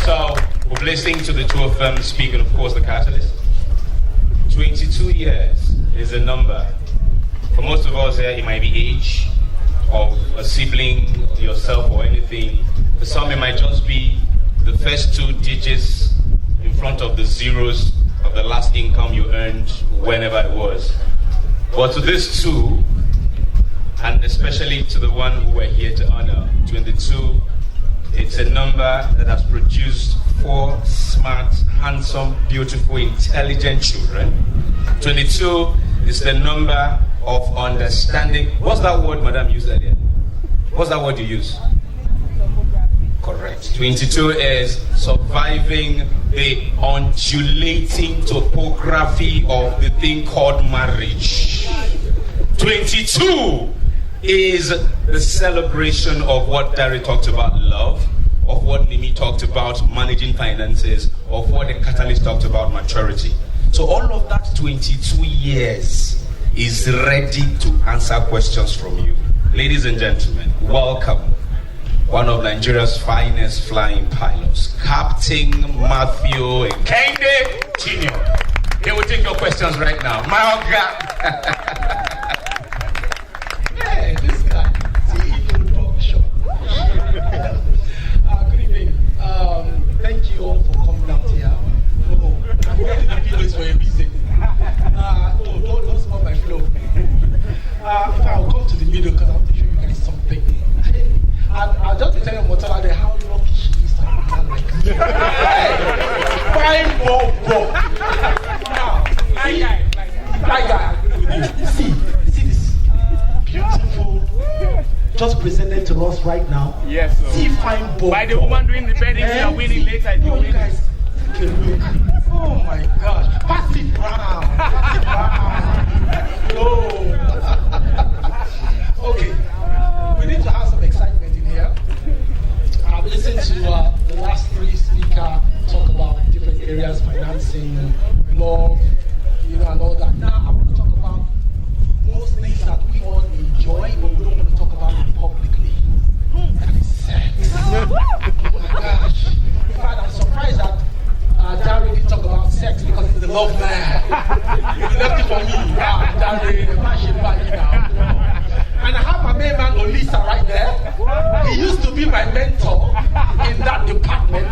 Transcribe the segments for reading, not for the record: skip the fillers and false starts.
So, we're listening to the two of them speak, and of course the catalyst. 22 years is a number. For most of us here, it might be age of a sibling, yourself, or anything. For some, it might just be the first two digits in front of the zeros of the last income you earned, whenever it was. But to these two, and especially to the one who we're here to honor, 22, it's a number that has produced 4 smart, handsome, beautiful, intelligent children. 22 is the number of understanding. What's that word Madam used earlier? What's that word you use? Correct. 22 is surviving the undulating topography of the thing called marriage. 22 is the celebration of what Dari talked about, love, of what Nimi talked about, managing finances, of what the catalyst talked about, maturity. So all of that 22 years is ready to answer questions from you. Ladies and gentlemen, welcome one of Nigeria's finest flying pilots, Captain Matthew Ekeinde Jr. They will take your questions right now. My God. Hey, this guy. See, he can talk short. Good evening. Thank you all for coming out here. Oh, I'm wearing the videos for a reason. Don't spoil my flow. I'll come to the video because I want to show you guys something. I'll just tell you Omotola how lucky she is to have like fine bobo. Now, my guy, see this beautiful, just presented to us right now. Yes, sir. See fine bobo. By the woman doing the bedding, you are winning later. You guys, take a look. Oh my gosh, pass it round. Oh. Okay, we need to have some excitement in here. I've listened to the last 3 speakers talk about different areas, financing, love, and all that. Now I want to talk about most things that we all enjoy, but we don't want to talk about it publicly. That is sex. Oh my gosh. In fact, I'm surprised that Dari didn't talk about sex because he's the love man. If you left it for me, Dari, and I have my main man Olisa right there. He used to be my mentor in that department.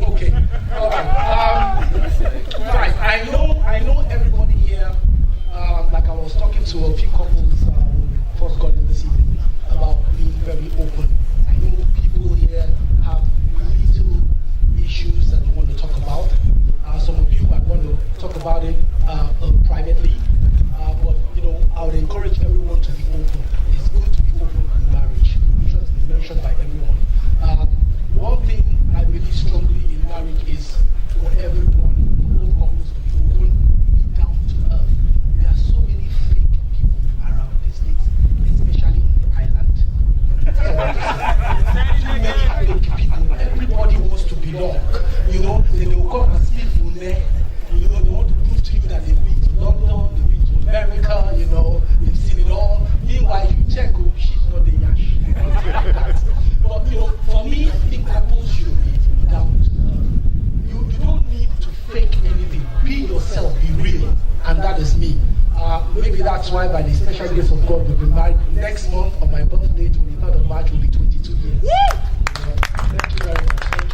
Okay, all right. Right. I know everybody here. Like I was talking to a few couples first got in this evening about being very open. I know people here have little issues that you want to talk about. Some of you might want to talk about it privately. But I would encourage everyone to be open. It's good to be open in marriage. It should be mentioned by everyone. One thing I believe strongly in marriage is for everyone, both couples to be open, be down to earth. There are so many fake people around these days, especially on the island. Too many fake people. Everybody wants to belong. They will come and speak for them. They want to prove to you that they've been to London, they've been to America, they've seen it all. Meanwhile, you check, she's not the yash. But, for me, I think couples should be down to earth. You don't need to fake anything. Be yourself, be real. And that is me. Maybe that's why, by the special grace of God, we'll be married next month on my birthday, 23rd of March, will be 22 years. Thank you very much. Thank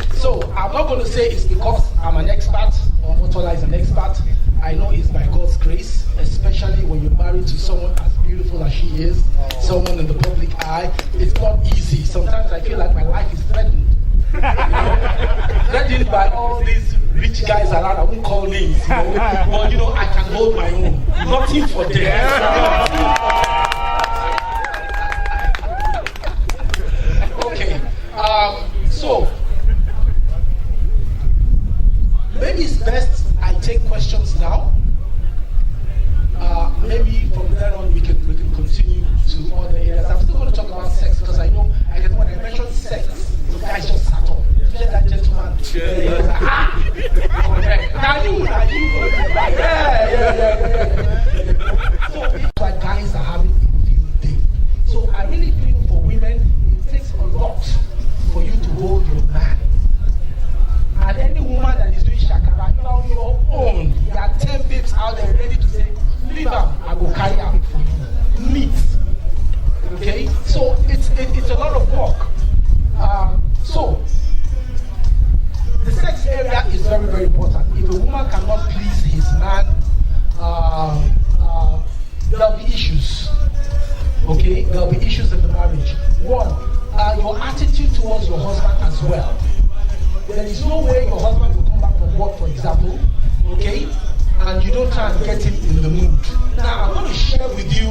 you. So, I'm not going to say it's because I'm an expert or Omotola is an expert. I know it's by God's grace, especially when you're married to someone as beautiful as she is, someone in the public eye. It's not easy. Sometimes I feel like my life is threatened. Threatened by all these rich guys around. I won't call names, but I can hold my own. Nothing for them. Okay. So maybe it's best I take questions now. Maybe from there on we can continue to other areas. I'm still going to talk about sex because I know when I mentioned sex, the guys just sat up. Just that gentleman. Now you. Yeah. So it's like guys are your attitude towards your husband as well. There is no way your husband will come back from work, for example, okay, and you don't try and get him in the mood. Now, I'm going to share with you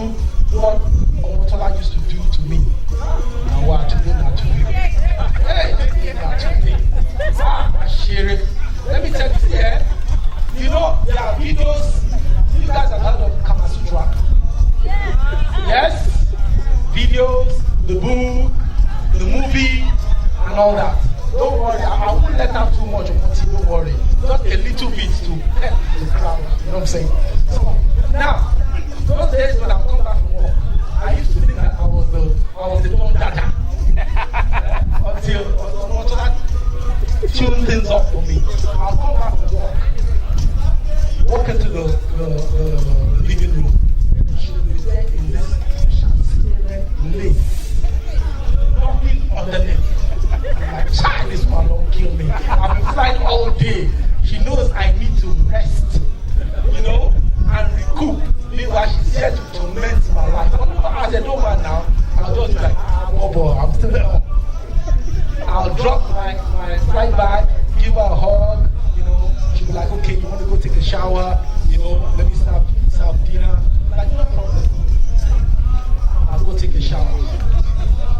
what Omotola used to do to me. Now, what to do now to you? Hey, now to me. I share it. Let me tell you, here, you know, there are videos. You guys have heard of Kama Sutra? Yes? Videos, the book, the movie, and all that. Don't worry, I won't let out too much of it, don't worry. Just a little bit to help the crowd, you know what I'm saying? So, now, those days when I come back from work, I used to think that I was the Don Dada. Until Omotola tuned things up for me. I'll come back from work, walk into the living room. She will be there in this transparent lace. Nothing underneath. My child, this man don't kill me. I've been flying all day. She knows I need to rest, you know, and recoup. Meanwhile, she's here to torment my life. As a woman now, I'll just be like, oh boy, I'm still there. I'll drop my flight bag, give her a hug, you know. She'll be like, okay, you want to go take a shower, you know, let me serve dinner. Like, no problem. I'll go take a shower.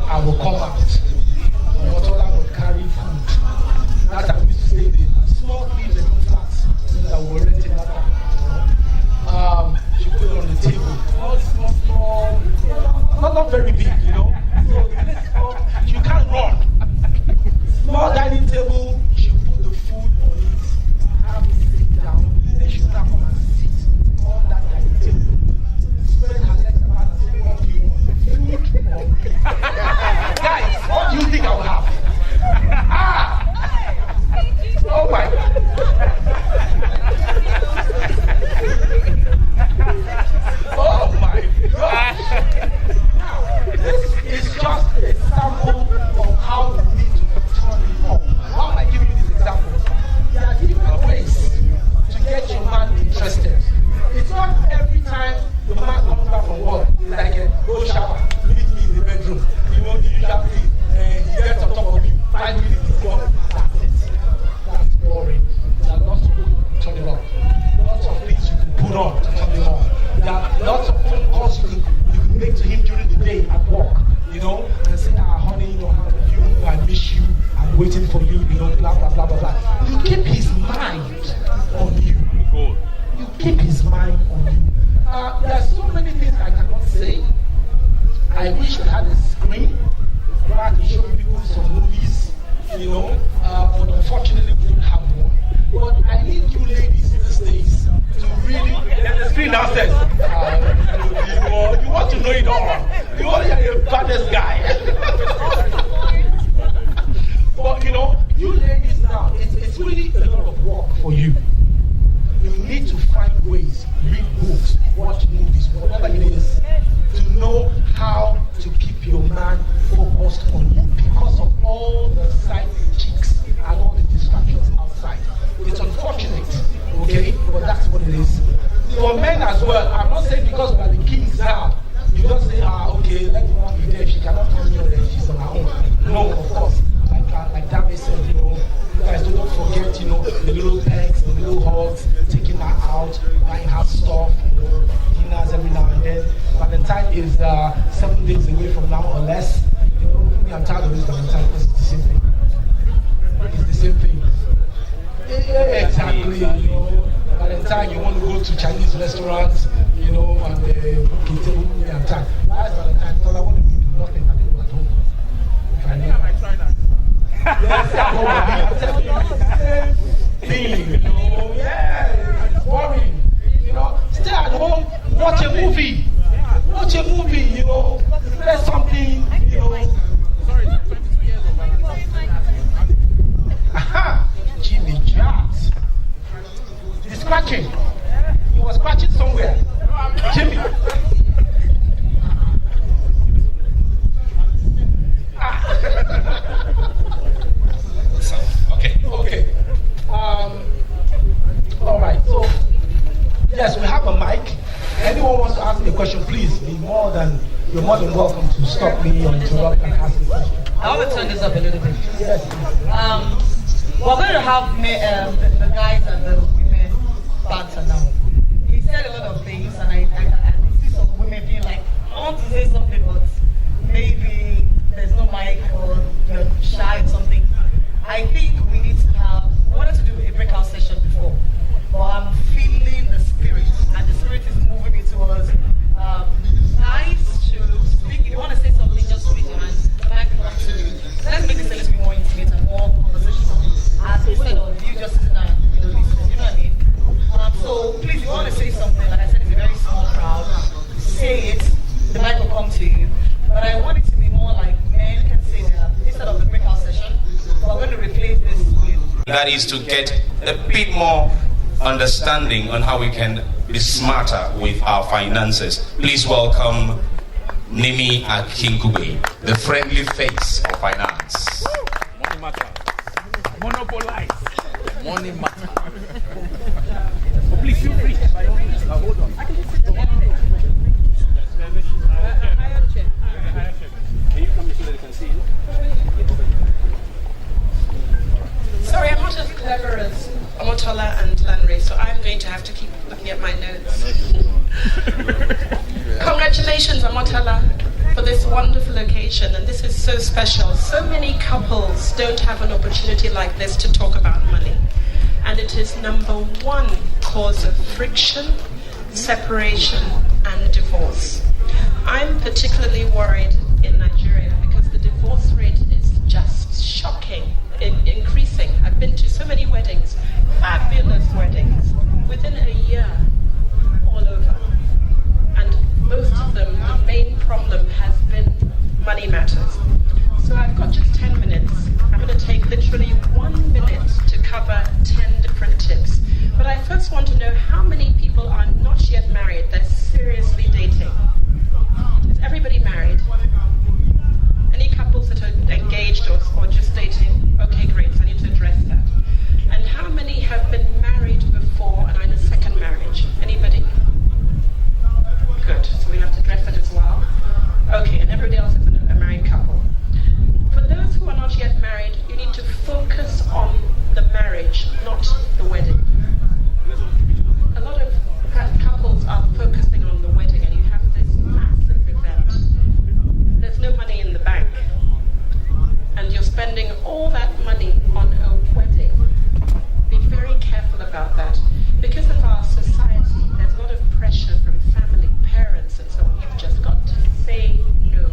I will come out. Omotola will carry food. That time we used to stay in the small 3-bedroom flats that we were renting that time. She put it on the table. Not very big, you know. So you can't run. Small dining table. She put the food on it. Have it sit down. Then she will now come and sit on that dining table. Spread her legs apart and say, what do you want? Food or me? Guys, what do you think I will have? Oh my God. Oh my God. Now, this is just a sample of how you need to turn it on. Why am I giving you this example? There are different ways to get your man interested. It's not every time the man comes back from work, it's like, go shower, meet me in the bedroom. You know, the usual thing. He gets on top of you, 5 minutes is gone. That's it. That's boring. There are lots of ways to turn it on. Lots of things you can put on to turn it on. There are lots of phone calls you can make to him during the day at work, you know, and say, honey, you know, how are you? I miss you. I'm waiting for you, you know, blah, blah, blah, blah, blah. You keep his mind on you. You keep his mind on you. There are so many things I cannot say. I wish we had a screen where I can show people some movies, you know, but unfortunately we don't have one. But I need you ladies these days to really, there's a screen downstairs. You want to know it all. You only are the baddest guy. But you know, you ladies now, it's really a lot of work for you. You need to find ways, read books, watch movies, whatever it is, to know how to keep your man focused on you because of all the side chicks and all the distractions outside. It's unfortunate, okay, but that's what it is. For men as well, I'm not saying because we are the kings now, you just say, okay, let the woman be there, she cannot tell me that she's on her own. No, of course, like David said, you know, you guys don't forget, you know, the little pecks, the little hugs, taking her out, buying her stuff, you know, dinners every now and then. Valentine is 7 days away from now or less. You know, me, I'm tired of this Valentine because it's the same thing. It's the same thing. Yeah, exactly. You know, Valentine, you want to go to Chinese restaurants, you know, and book a table, me, I'm tired. Why is Valentine? Because I want to do nothing. I think it was at home. If I know. I try that. Yes, at home. I'm telling you, it's the same thing. You know, yeah, it's boring. You know, stay at home, watch a movie. Watch a movie, you know, play something, you know. Sorry, 22 years of Aha! Jimmy Jazz. He's scratching. He was scratching somewhere. Jimmy. Okay. All right. So, yes, we have a mic. Anyone wants to ask me a question, please. You're more than welcome to stop me or interrupt and ask me a question. I want to turn this up a little bit. We're going to have the guys and the women banter now. He said a lot of things, and I see some women being like, I want to say something, but maybe there's no mic or you're shy or something. I think we need to we wanted to do a breakout session before, but I'm feeling the spirit, and the spirit is moving me towards guys to speak. If you want to say something, just raise your hand. Let's make this a little bit more intimate and more conversational, as instead of you just sitting and listening. You know what I mean? So please, if you want to say something, like I said, it's a very small crowd. Say it. The mic will come to you. But I want it to be more like men can say that instead of the breakout session. We're going to replace this with. That is to get a bit more understanding on how we can be smarter with our finances. Please welcome Nimi Akinkube, the friendly face of finance. Money matter. Monopolize. Money matter. Oh, please feel free. Hold on. I can just sit down. Can you come here so that they can see you? Sorry, I'm not as clever as Omotola and Lanre, so I'm going to have to keep looking at my notes. Congratulations, Omotola, for this wonderful occasion, and this is so special. So many couples don't have an opportunity like this to talk about money, and it is number one cause of friction, separation, and divorce. I'm particularly worried in Nigeria because the divorce rate is just shocking. Increasing. I've been to so many weddings, fabulous weddings, within a year, all over. And most of them, the main problem has been money matters. So I've got just 10 minutes. I'm going to take literally 1 minute to cover 10 different tips. But I first want to know how many people are not yet married, they're seriously dating. Is everybody married? Any couples that are engaged or just dating? Okay, great, so I need to address that. And how many have been married before and are in a second marriage? Anybody? Good, so we have to address that as well. Okay, and everybody else is a married couple. For those who are not yet married, you need to focus on the marriage, not the wedding. A lot of couples are focusing on the wedding, and you have this massive event. There's no money in the bank, and you're spending all that money on a wedding. Be very careful about that. Because of our society, there's a lot of pressure from family, parents, and so on. You've just got to say no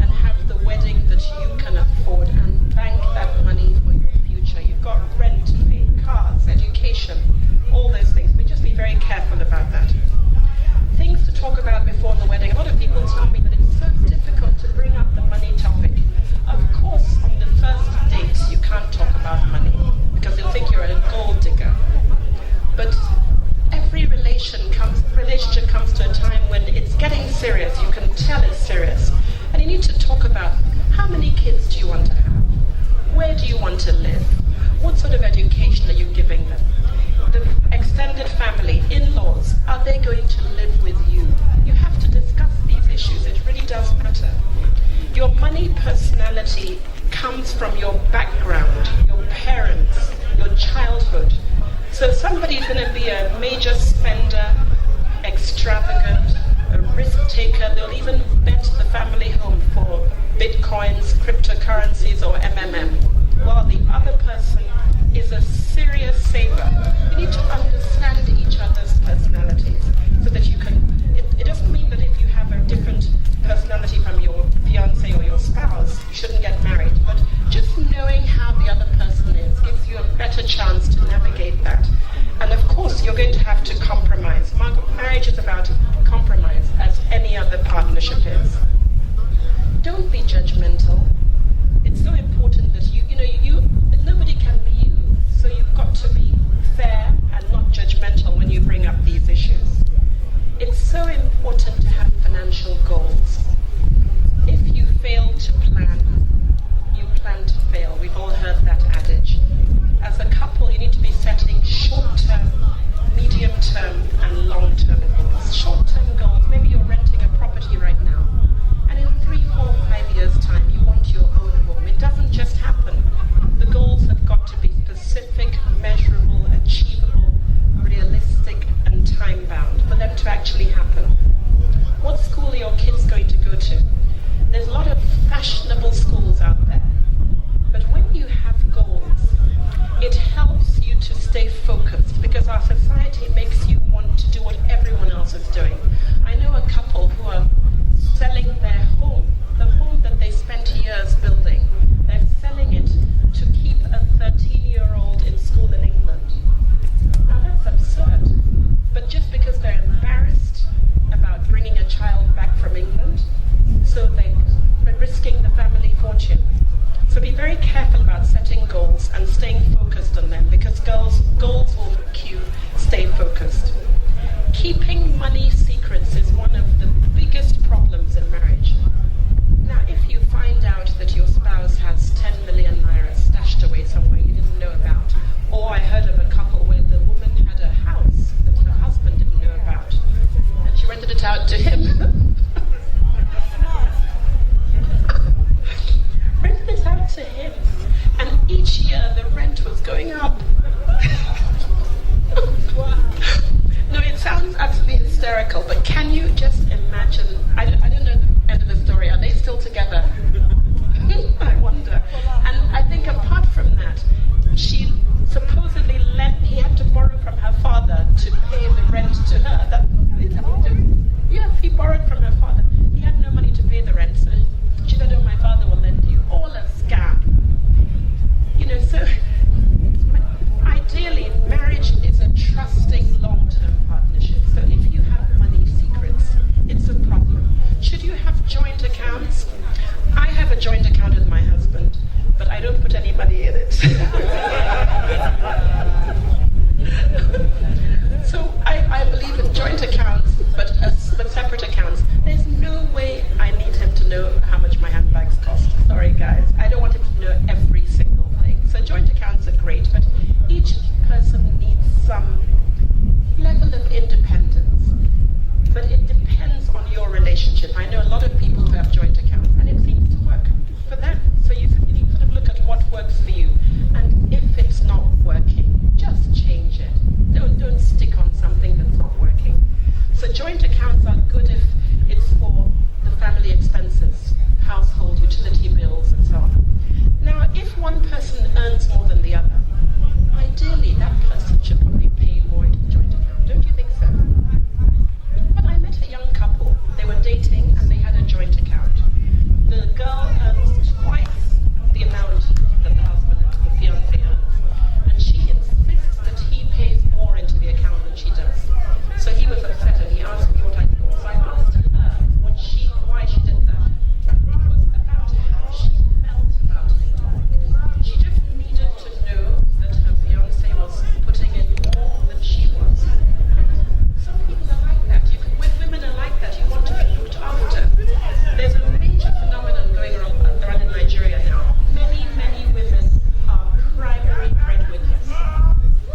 and have the wedding that you can afford and bank that money for your future. You've got rent to pay, cars, education, all those things. But just be very careful about that. Things to talk about before the wedding. A lot of people tell me that it's so difficult to bring up the money topic. Of course, on the first date, you can't talk about money because they'll think you're a gold digger. But every relationship comes to a time when it's getting serious. You can tell it's serious. And you need to talk about how many kids do you want to have? Where do you want to live? What sort of education are you giving them? The extended family, in-laws, are they going to live with you? You have to discuss these issues. It really does matter. Your money personality comes from your background, your parents, your childhood. So somebody's going to be a major spender, extravagant, a risk taker. They'll even bet the family home for bitcoins, cryptocurrencies, or MMM. While the other person is a serious saver. You need to understand each other's personalities so that you can. It doesn't mean that if you have a different personality from your fiance or your spouse, you shouldn't get married. But just knowing how the other person is gives you a better chance to navigate that. And of course, you're going to have to compromise. Marriage is about compromise, as any other partnership is. Don't be judgmental. It's so important that you nobody can be you. So you've got to be fair and not judgmental when you bring up these issues. It's so important to have financial goals. accounts and staying focused on them, because goals will make you stay focused. Keeping money secrets is one of the biggest problems in marriage. Now, if you find out that your spouse has 10 million naira stashed away somewhere you didn't know about, or I heard of a couple where the woman had a house that her husband didn't know about, and she rented it out to him. Rented it out to him, and each year the rent was going up. No, it sounds absolutely hysterical, but can you just imagine? I don't know the end of the story. Are they still together? I wonder. And I think apart from that, she supposedly he had to borrow from her father to pay the rent to her. Yes, he borrowed from her father. He had no money to pay the rent, so she said, "Oh, my father will lend you." All a scam. So ideally, marriage is a trusting long-term partnership. So if you have money secrets, it's a problem. Should you have joint accounts? I have a joint account with my husband, but I don't put any money in it. So I believe in joint accounts, but separate accounts. There's no way I need him to know how much my handbags cost. Sorry, guys. I don't want him to know every single thing. So joint accounts are great, but each person needs some level of independence. But it depends on your relationship. I know a lot of people who have joint accounts, and it seems to work for them. So you need to sort of look at what works for you. And if it's not working, just change it. Don't stick on something that's not working. So joint accounts are good if it's for the family expenses, household, utility bills, and so on. Now, if one person earns more than the other, ideally that person should probably pay more into the joint account. Don't you think so? But I met a young couple. They were dating and they had a joint account. The girl earns twice the amount that the husband, the fiancé, earns. And she insists that he pays more into the account than she does. So he was upset and he asked me what I thought. So I asked her why she did that. It was about how she felt about it. She just needed to know that her fiancé was putting in more than she was. Some people are like that. Women are like that. You want to be looked after. There's a major phenomenon going around in Nigeria now. Many, many women are primary breadwinners.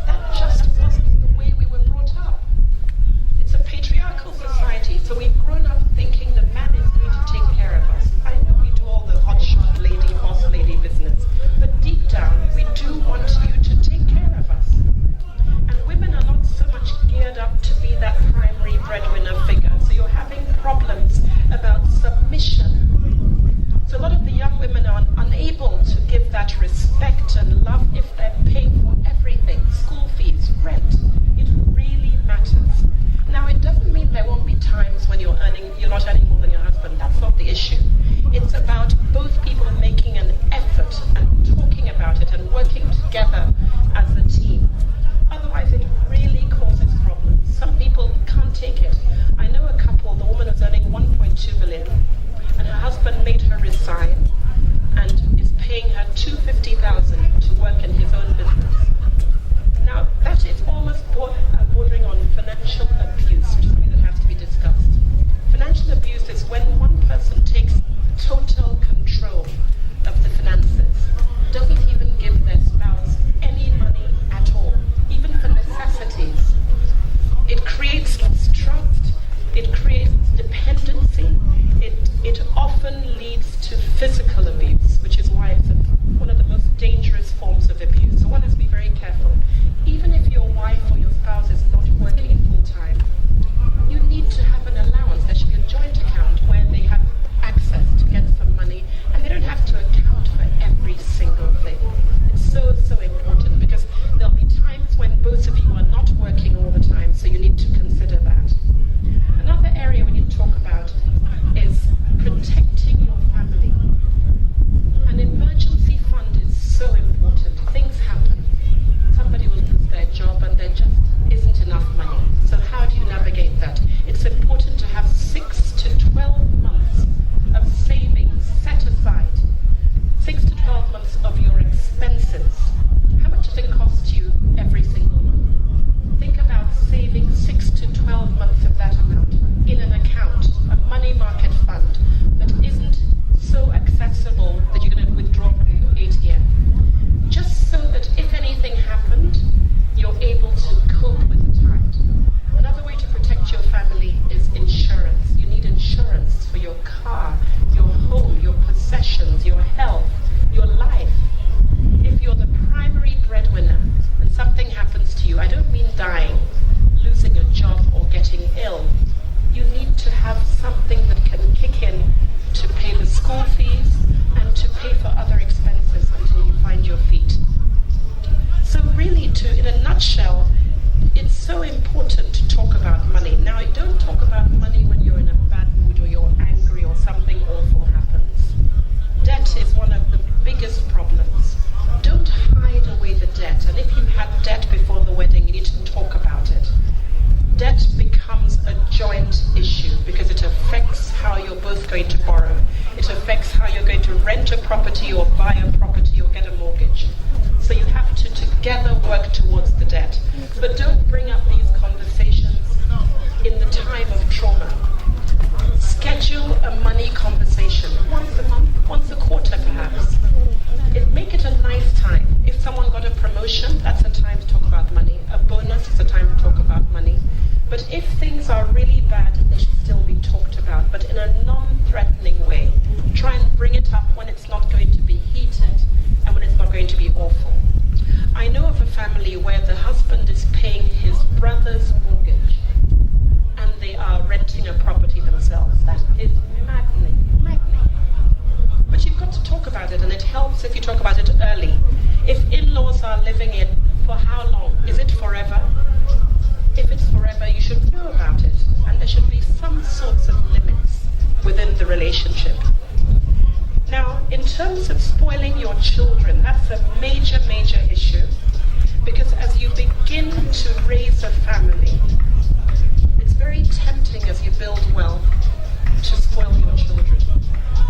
That just wasn't the way we were brought up. It's a patriarchal society, so we've grown up thinking the man is going to take care of us. I know we do all the hotshot lady, boss lady business, but deep down, we do want you to take care of us. And women are not so much geared up to be that primary breadwinner figure, so you're having problems about submission. So a lot of the young women are unable to give that respect and love if they're paying for everything, school fees, rent. It really matters. Now, it doesn't mean there won't be times when you're not earning more than your husband. That's not the issue. It's about both people making an effort and talking about it and working together as a team. Otherwise, it really causes problems. Some people can't take it. I know a couple, the woman was earning 1.2 million, and her husband made her resign and is paying her 250,000 property or buy a property or get a mortgage. So you have to together work towards the debt. But don't bring up these conversations in the time of trauma. Schedule a money conversation once a month, once a quarter perhaps. Make it a nice time. If someone got a promotion, that's a time to talk about money. A bonus is a time to talk about money. But if things are really bad, they should still be talked about, but in a non-threatening way. Try and bring it up when it's not going to be heated and when it's not going to be awful. I know of a family where the husband is paying his brother's mortgage and they are renting a property themselves. That is maddening. But you've got to talk about it, and it helps if you talk about it early. If in-laws are living in, for how long? Is it forever? If it's forever, you should know about it, and there should be some sorts of limits within the relationship. Now, in terms of spoiling your children, that's a major, major issue, because as you begin to raise a family, it's very tempting as you build wealth to spoil your children.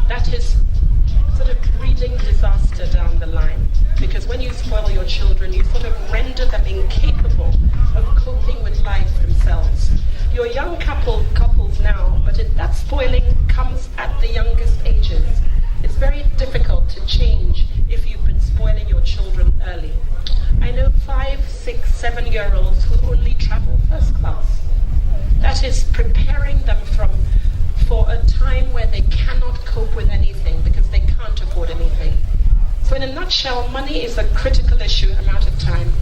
That is sort of breeding disaster down the line, because when you spoil your children, you sort of render them incapable of coping with life themselves. You're young couples now, but that spoiling comes at the youngest ages. It's very difficult to change if you've been spoiling your children early. I know 5, 6, 7-year-olds who only travel first class. That is preparing them for a time where they cannot cope with anything because they can't afford anything. So in a nutshell, money is a critical issue amount of time.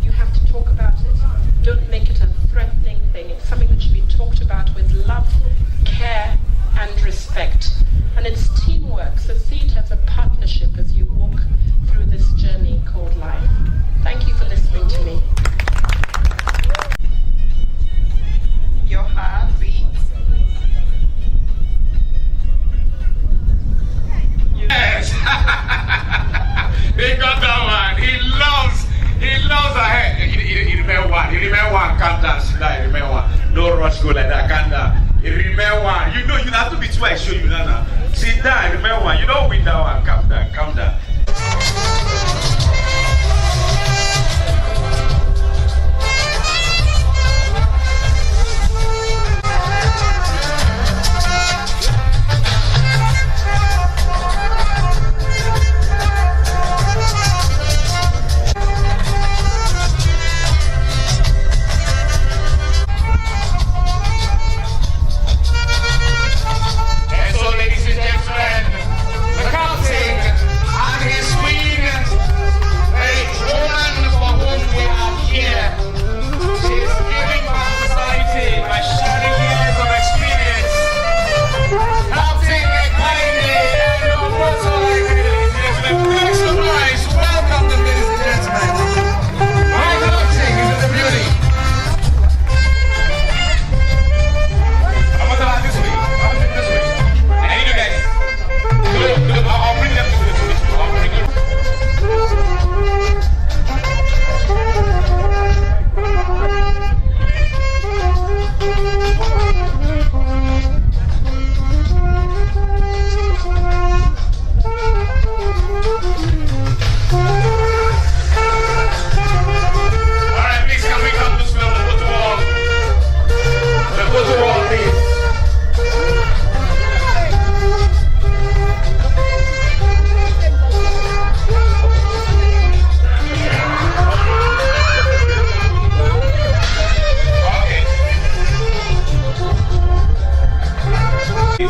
You have to talk about it. Don't make it a threatening thing. It's something that should be talked about with love, care, and respect. And it's teamwork, so see it as a partnership as you walk through this journey called life. Thank you for listening to me. Your heart beats. Yes! He got that one. He loves her head. He remember one. He remember one. Calm down, sit down. He remember one. No rush, go like that. Calm down. He remember one. You know, you have to be too. I show you, Nana. Sit down. Remember one. You don't win that one. Calm down. Calm down.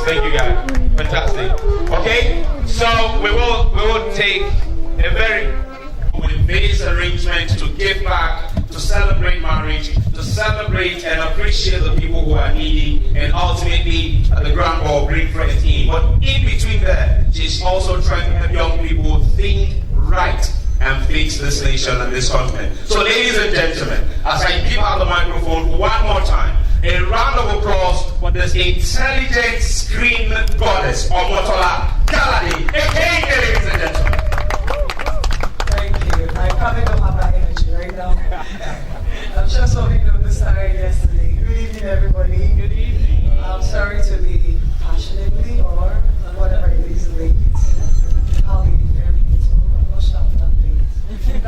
Thank you guys. Fantastic. Okay, so we will take a very with this arrangement to give back, to celebrate marriage, to celebrate and appreciate the people who are needy, and ultimately the grand ball bring friends in. But in between there, she's also trying to help young people think right and fix this nation and this continent. So ladies and gentlemen, as I give out the microphone one more time, a round of applause for this intelligent screen goddess, Omotola Jalade Ekeinde, ladies and gentlemen. Thank you. I probably don't have that energy right now. I'm sure some of you know the story yesterday. Good evening, everybody. Good evening. I'm sorry to be passionately or whatever it is late.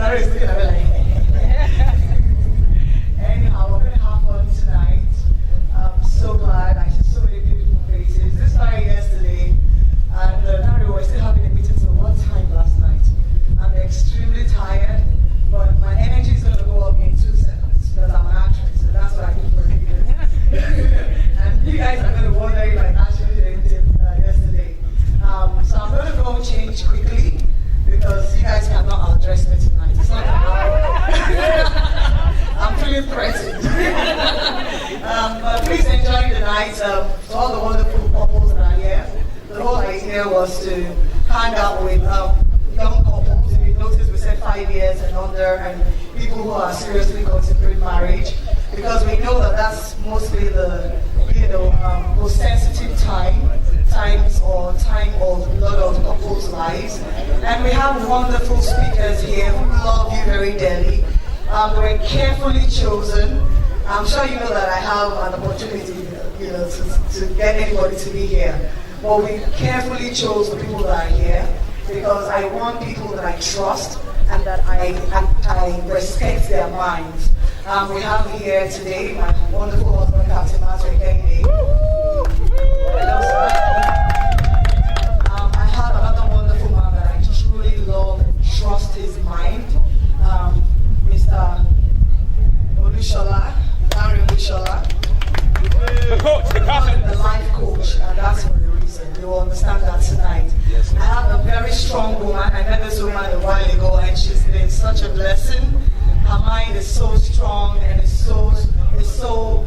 Sarah is looking at me like, anyhow, we're going to have fun tonight. I'm so glad. I see so many beautiful faces. This started yesterday, and now we're still having a meeting till what time last night? I'm extremely tired, but my energy is going to go up in 2 seconds because I'm an actress, and that's what I do for a living. And you guys are going to wonder if I actually did anything yesterday. So I'm going to go change quickly because you guys cannot address me tonight. It's not I'm feeling threatened. But please enjoy the night. To all the wonderful couples that are here. The whole idea was to hang out with young couples. If you notice, we said 5 years and under, and people who are seriously considering marriage, because we know that that's mostly the most sensitive time of a lot of couples' lives. And we have wonderful speakers here who love you very dearly. They were carefully chosen. I'm sure you know that I have an opportunity, to get anybody to be here. But we carefully chose the people that are here because I want people that I trust and that I respect their minds. We have here today my wonderful husband, Captain Ekeinde. Hello, sir. I have another wonderful man that I truly love and trust his mind, Mr. Olushola, Larry Olushola. The coach, the captain. The life coach, and that's for a reason. You will understand that tonight. Yes, I have a very strong woman. I met this woman a while ago, and she's been such a blessing. Her mind is so strong and it's so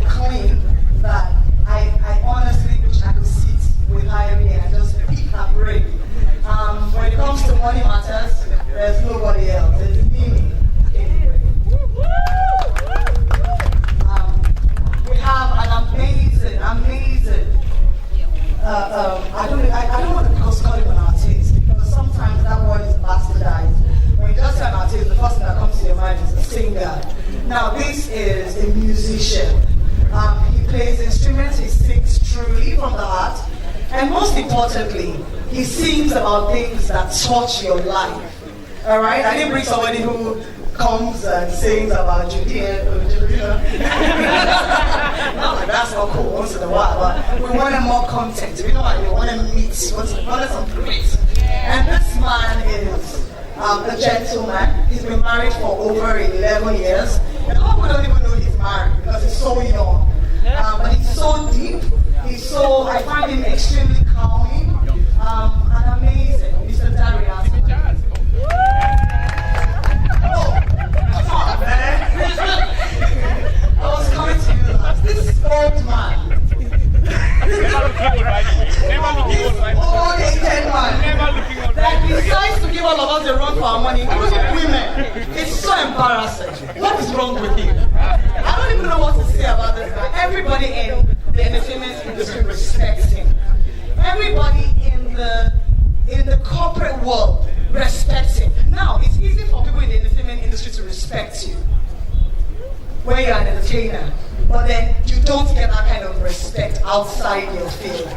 clean that I honestly wish I could sit with her every day and just pick her brain. When it comes to money matters, there's nobody else. There's me. We have an amazing. I don't want to call him an artist because sometimes that word is bastardized. When you just say an artist, the first thing that comes to your mind is a singer. Now this is a musician. He plays instruments, he sings truly from the heart, and most importantly, he sings about things that touch your life. All right, I didn't bring somebody who comes and sings about Judean. That's not cool once in a while, but we wanted more content. We know what we want to meet. We wanted some great. And this man is a gentleman. He's been married for over 11 years. And a lot of people don't even know he's married because he's so young. But he's so deep. I find him extremely calming and amazing. Mr. Darius. I was coming to you last. This old man. Old-aged man that decides to give all of us a run for our money, including women. It's so embarrassing. What is wrong with you? I don't even know what to say about this guy. Everybody in the entertainment industry respects him. Everybody in the corporate world respects him. Now, it's easy for people in the entertainment industry to respect you when you're an entertainer, but then you don't get that kind of respect outside your field.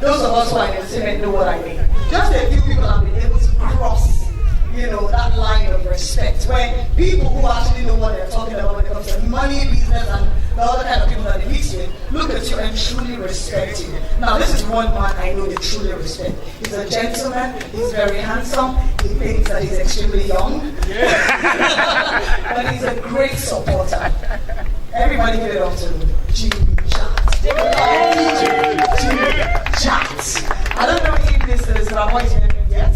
Those of us who are in entertainment know what I mean. Just a few people have been able to cross, that line of respect, where people who actually know what they're talking about when it comes to money, business, and the other kind of people that they meet with, look at you and truly respect you. Now, this is one man I know they truly respect. He's a gentleman, he's very handsome, he thinks that he's extremely young, but he's a great supporter. Everybody give it up to Jimmy Chat. Jimmy Chat. I don't know if this is Ramoy yet.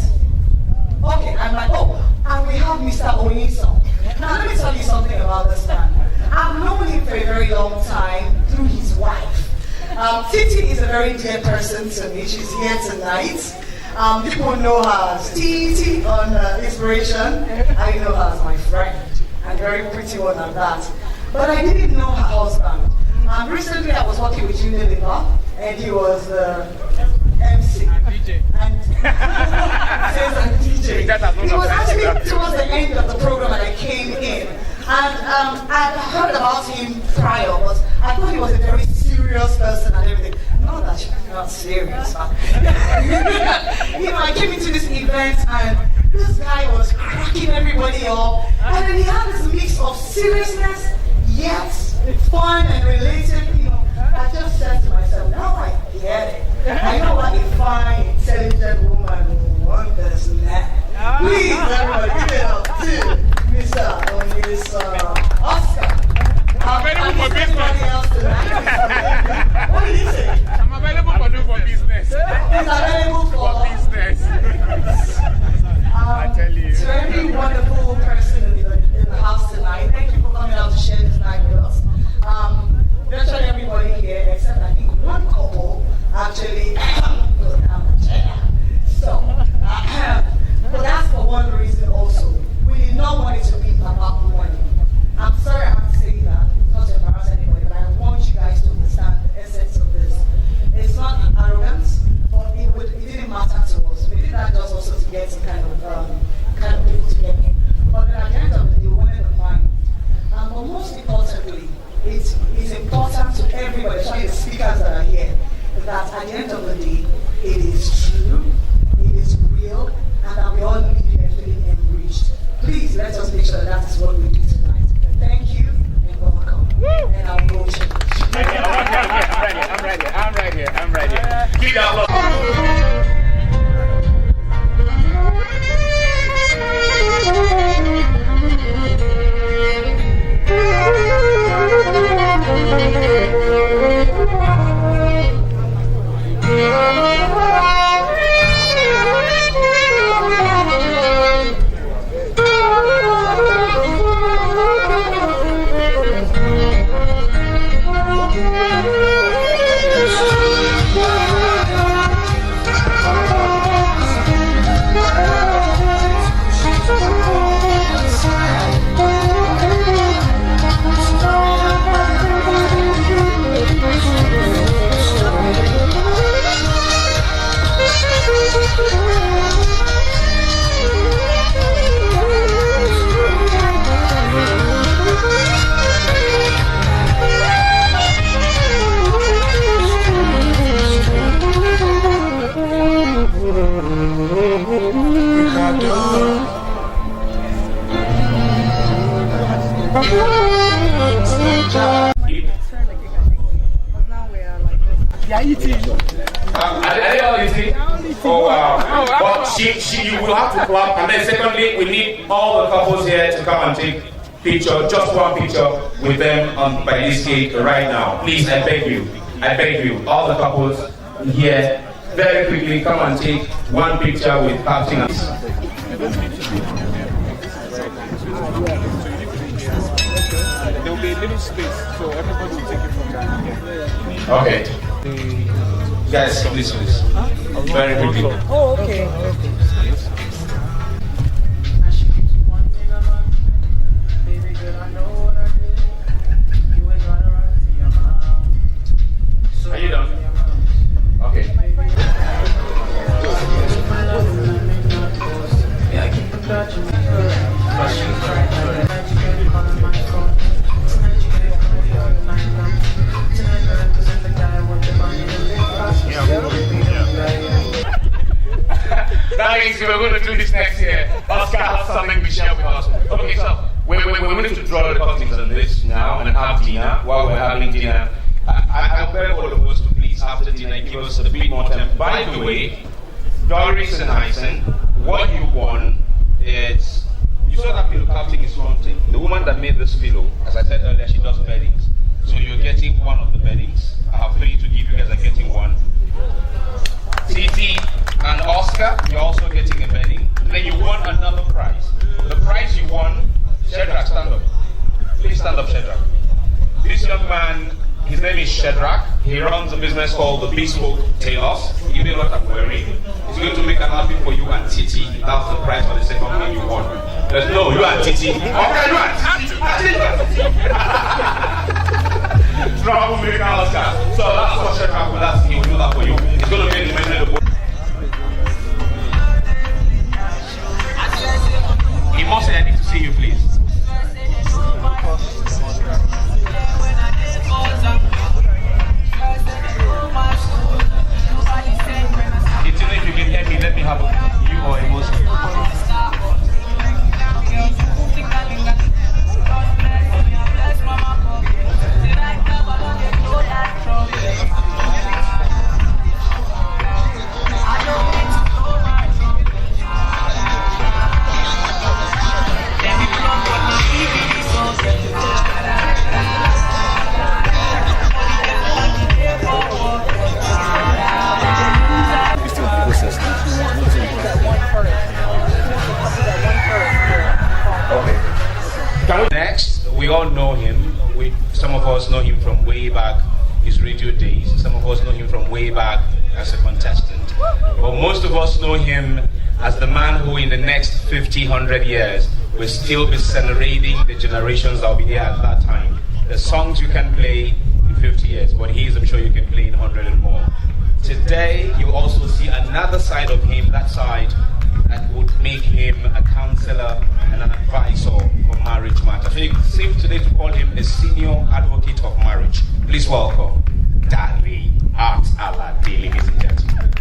Okay, I'm like, and we have Mr. Oniso. Now, let me tell you something about this man. I've known him for a very long time through his wife. Titi is a very dear person to me. She's here tonight. People know her as Titi on Inspiration. I know her as my friend. And very pretty one at that. But I didn't know her husband. Recently, I was working with Unilever, and he was MC. And DJ. He was actually towards the end of the program when I came in. And I'd heard about him prior, but I thought he was a very serious person and everything. No, that's not serious. I came into this event and This guy was cracking everybody up, and then he had this mix of seriousness, yet fun and related. I just said to myself, now I get it. I know what a fine, intelligent woman will want this man. Please, everybody, give it up to Mr. Oscar. I'm available for business. What did he say? I'm available for business. He's available for business. I tell you. To every wonderful person in the house tonight, thank you for coming out to share this night with us. Virtually everybody here, except I think one couple, actually don't have a chair. So, but that's for one reason also. We did not want it to be about money. I'm sorry I have to say that, not to embarrass anybody, but I want you guys to understand the essence of this. It's not arrogance, but it didn't matter to us. We did that just also to get some kind of people to get in. But at the end of the day, we wanted to find. But most importantly, it's important to everybody, especially the speakers that are here, that at the end of the day, it is true, it is real, and that we all leave here feeling enriched. Please, let us make sure that is what we do tonight. Thank you and welcome. And I'll go to I'm ready. Keep that love. Are they all eating? Oh wow. But you will have to clap. And then secondly, we need all the couples here to come and take picture, just one picture with them by this gate right now. Please, I beg you, all the couples here, very quickly come and take one picture with Captain. There will be a little space, so everybody will take it from down here. Okay. Guys, please. Very quickly. Oh, okay. Are you done? Okay. That means we're going to do this next year. Oscar has something to share with us. Okay, so we're going to draw the curtains on this now and have dinner. While we're having dinner, I beg all of us to please, after dinner, give us a bit more time. By the way, Doris and Hyson, what you won is, you saw that pillow Captain is fronting. The woman that made this pillow, as I said earlier, she does beddings. So you're getting one of the beddings. I have 3 to give, you guys are getting one. Titi and Oscar, you're also getting a bedding. Then you won another prize. The prize you won, Shedrack, stand up. Please stand up, Shedrack. This young man, his name is Shedrack. He runs a business called the Bespoke Tailors. You know what I'm wearing. He's going to make an outfit for you and Titi. That's the prize for the second one you won. No, you and Titi. Okay, you and Titi. Troublemaker Oscar. So that's what Shedrack will ask. He will do that for you. He's going to make the measurement of both. He must say, I need to see you, please. If you can hear me, let me have you or Amos. we all know him. Some of us know him from way back his radio days. Some of us know him from way back as a contestant. But most of us know him as the man who in the next 50, 100 years will still be celebrating the generations that will be there at that time. The songs you can play in 50 years, but his I'm sure you can play in 100 and more. Today, you also see another side of him, that side that would make him a counselor and an advisor for marriage matters. So it's safe today to call him a senior advocate of marriage. Please welcome Jalade Jalade, ladies and gentlemen.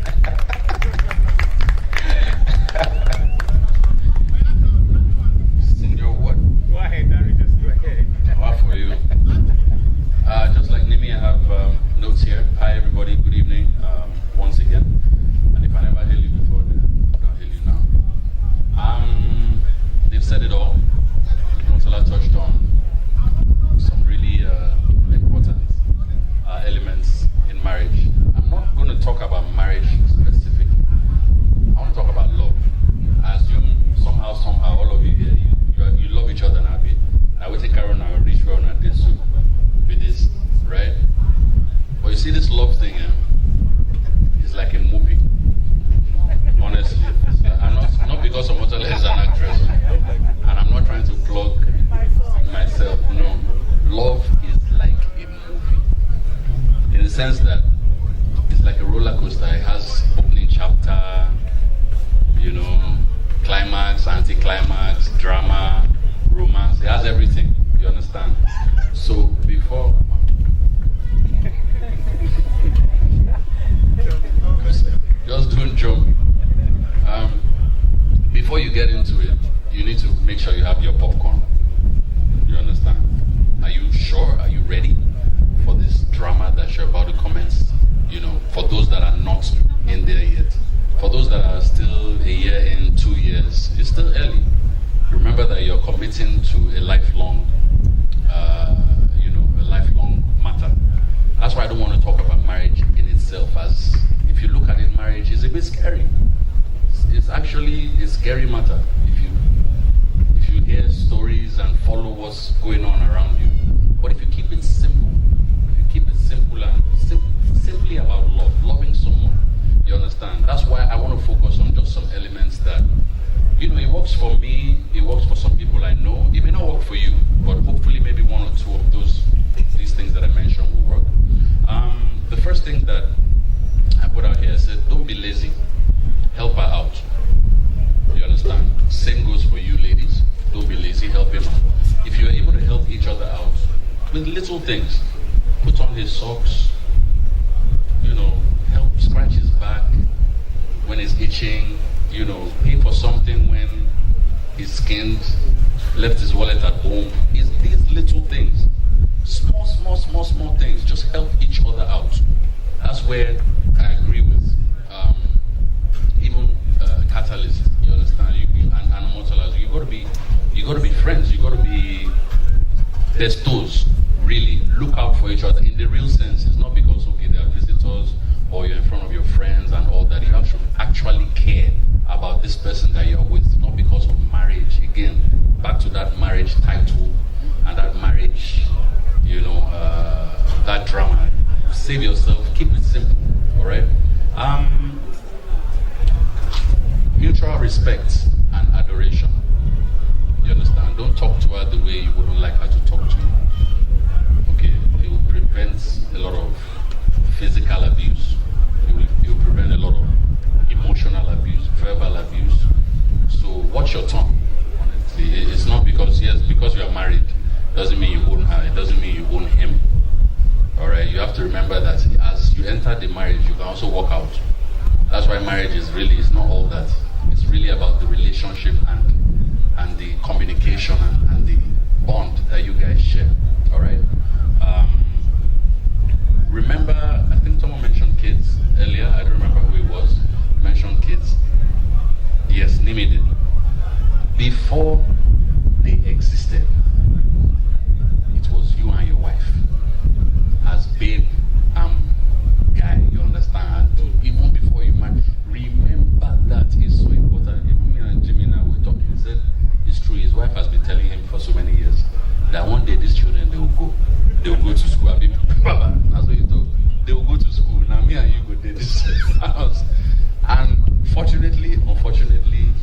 Senior what? Go ahead, Dari, just go ahead. How for you? Just like Nimi, I have notes here. Hi everybody, good evening once again. And if I never heard you before, then I don't hear you now. They've said it all. Omotola touched on some really important elements in marriage. I'm not going to talk about marriage specifically. I want to talk about love. I assume somehow, all of you here, you love each other now, babe. Now we take care of our rich well and this with this, right? But you see this love thing, it's like a movie. Honestly, not because Omotola is an actress, and I'm not trying to plug myself. No, love is like a movie, in the sense that it's like a roller coaster. It has opening chapter, climax, anti-climax, drama, romance. It has everything. You understand? So before. Just don't jump. Before you get into it, you need to make sure you have your popcorn. You understand? Are you sure? Are you ready for this drama that you're about to commence? For those that are not in there yet. For those that are still a year in, 2 years, it's still early. Remember that you're committing to a lifelong, a lifelong matter. That's why I don't want to talk about marriage in itself, as if you look at it, marriage is a bit scary. It's actually a scary matter if you hear stories and follow what's going on around you. But if you keep it simple, and simply about love, loving someone, you understand? That's why I want to focus on just some elements that, it works for me, it works for some people I know. It may not work for you, but hopefully maybe one or two of these things that I mentioned will work. The first thing that I put out here, I said, don't be lazy. Help her out. You understand? Same goes for you ladies. Don't be lazy, help him out. If you're able to help each other out with little things, put on his socks, help scratch his back when he's itching, pay for something when he's skinned, left his wallet at home. It's these little things. Small things. Just help each other out. That's where I agree with even Catalyst. You understand? And Omotola, you gotta be friends. You gotta be bestos. Really look out for each other in the real sense. It's not because they are visitors or you're in front of your friends and all that. You have to actually care about this person that you're with, not because of marriage. Again, back to that marriage title and that marriage, that drama. Save yourself, keep it simple, all right? Mutual respect and adoration. You understand? Don't talk to her the way you wouldn't like her to talk to you. Okay? It will prevent a lot of physical abuse. It will prevent a lot of emotional abuse, verbal abuse. So watch your tongue. Honestly, it's not because you are married doesn't mean you own her. It doesn't mean you own him. All right? You have to remember that as you enter the marriage, you can also walk out. That's why marriage is not all that. It's really about the relationship and the communication and the bond that you guys share. All right? Remember, I think someone mentioned kids earlier. I don't remember who it was. Mentioned kids. Yes, Nimi did. Before they existed, it was you and your wife. As babe, guy, you understand? Even before you marry, remember that is so important. Even me and Jimmy now were talking. He said it's true. His wife has been telling him for so many years that one day these children, they will go to school. I mean, that's what you thought. They will go to school. Now me and you go to this house. And unfortunately,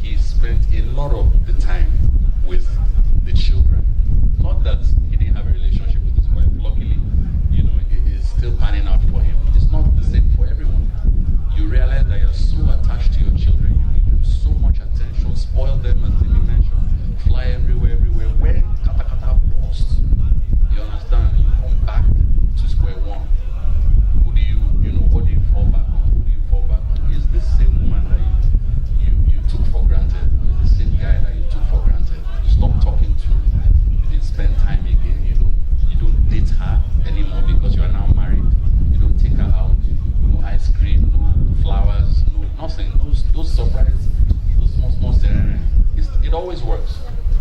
he spent a lot of the time with the children. Not that he didn't have a relationship with his wife. Luckily, you know, it is still panning out for him. It's not the same for everyone. You realize that you're so attached to your children. You give them so much attention, spoil them, as Timmy mentioned, fly everywhere. When kata bursts, you understand? You come back to square one. What do you fall back on? Is this same woman that you took for granted? Is the same guy that you took for granted? You stopped talking to, you didn't spend time again, you don't date her anymore because you are now married. You don't take her out, no ice cream, no flowers, no nothing. Those surprises, those small ceremonies. It always works.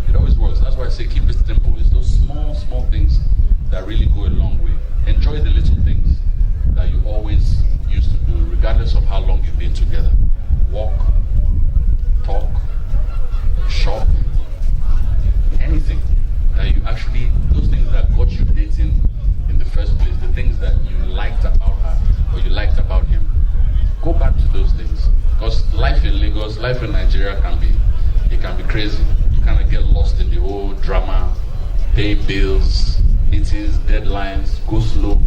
It always works. That's why I say keep it simple. It's those small things that really go a long way. Enjoy the little things that you always used to do, regardless of how long you've been together. Walk, talk, shop, anything that you actually, those things that got you dating in the first place, the things that you liked about her or you liked about him, go back to those things. Because life in Lagos, life in Nigeria can be crazy. You kind of get lost in the whole drama, paying bills, meetings, deadlines, go slow.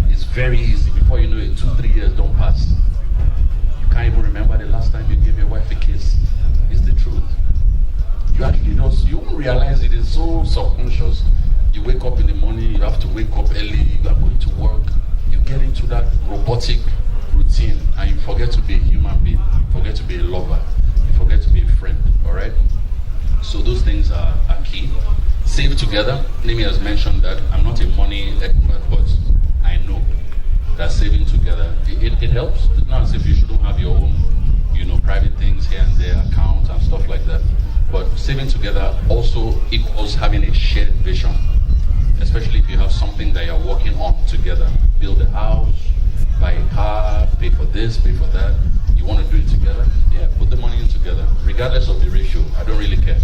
It's very easy. Before you know it, 2-3 years don't pass. You can't even remember the last time you gave your wife a kiss. It's the truth. You actually don't, you won't realize it is so subconscious. You wake up in the morning, you have to wake up early, you are going to work, you get into that robotic routine and you forget to be a human being, you forget to be a lover, you forget to be a friend, alright? So those things are key. Save together. Nimi has mentioned that I'm not a money expert, but I know that saving together, it helps. It's not as if you shouldn't have your own, private things here and there, accounts and stuff like that. But saving together also equals having a shared vision, especially if you have something that you're working on together. Build a house, buy a car, pay for this, pay for that. You want to do it together? Yeah, put the money in together, regardless of the ratio. I don't really care.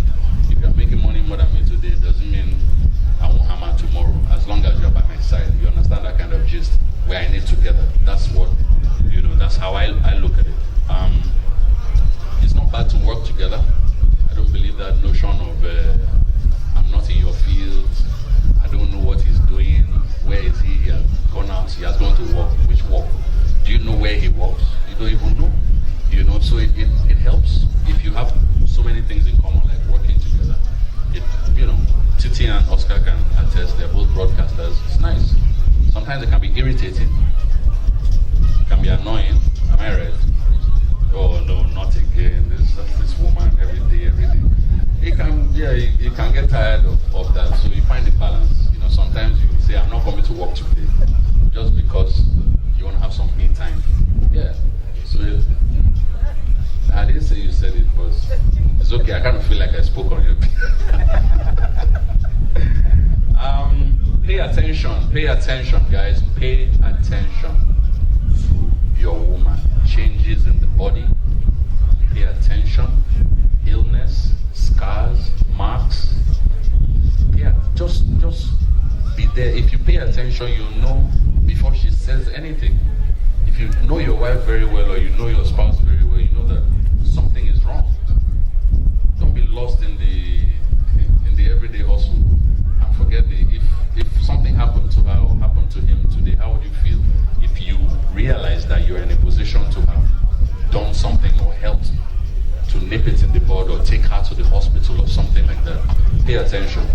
If you're making money more than me today, it doesn't mean I won't hammer tomorrow. As long as you're by my side, you understand that kind of gist. We're in it together. That's what, that's how I look at it. It's not bad to work together. I don't believe that notion of I'm not in your field, I don't know what he's doing, where is he, he has gone out, he has gone to work. Which work? Do you know where he works? You don't even know. So it helps if you have so many things in common, like working together. Titi and Oscar can attest, they're both broadcasters. It's nice. Sometimes it can be irritating. It can be annoying. Am I right? Oh no, not again. This woman every day. You can get tired of that. So you find the balance. Sometimes you say, I'm not coming to work today, just because you want to have some me time. Yeah. So I didn't say you said it, but it's okay. I kind of feel like I spoke on your Pay attention, guys. Pay attention to your woman. Changes in the body. Pay attention. Illness, scars, marks. Yeah, just be there. If you pay attention, you'll know before she says anything. If you know your wife very well or you know your spouse very well, you know that something is wrong. Don't be lost in the everyday hustle and forget if something happened to her or happened to him today, how would you feel if you realize that you're in a position to have done something or helped to nip it in the bud or take her to the hospital or something like that? Pay attention.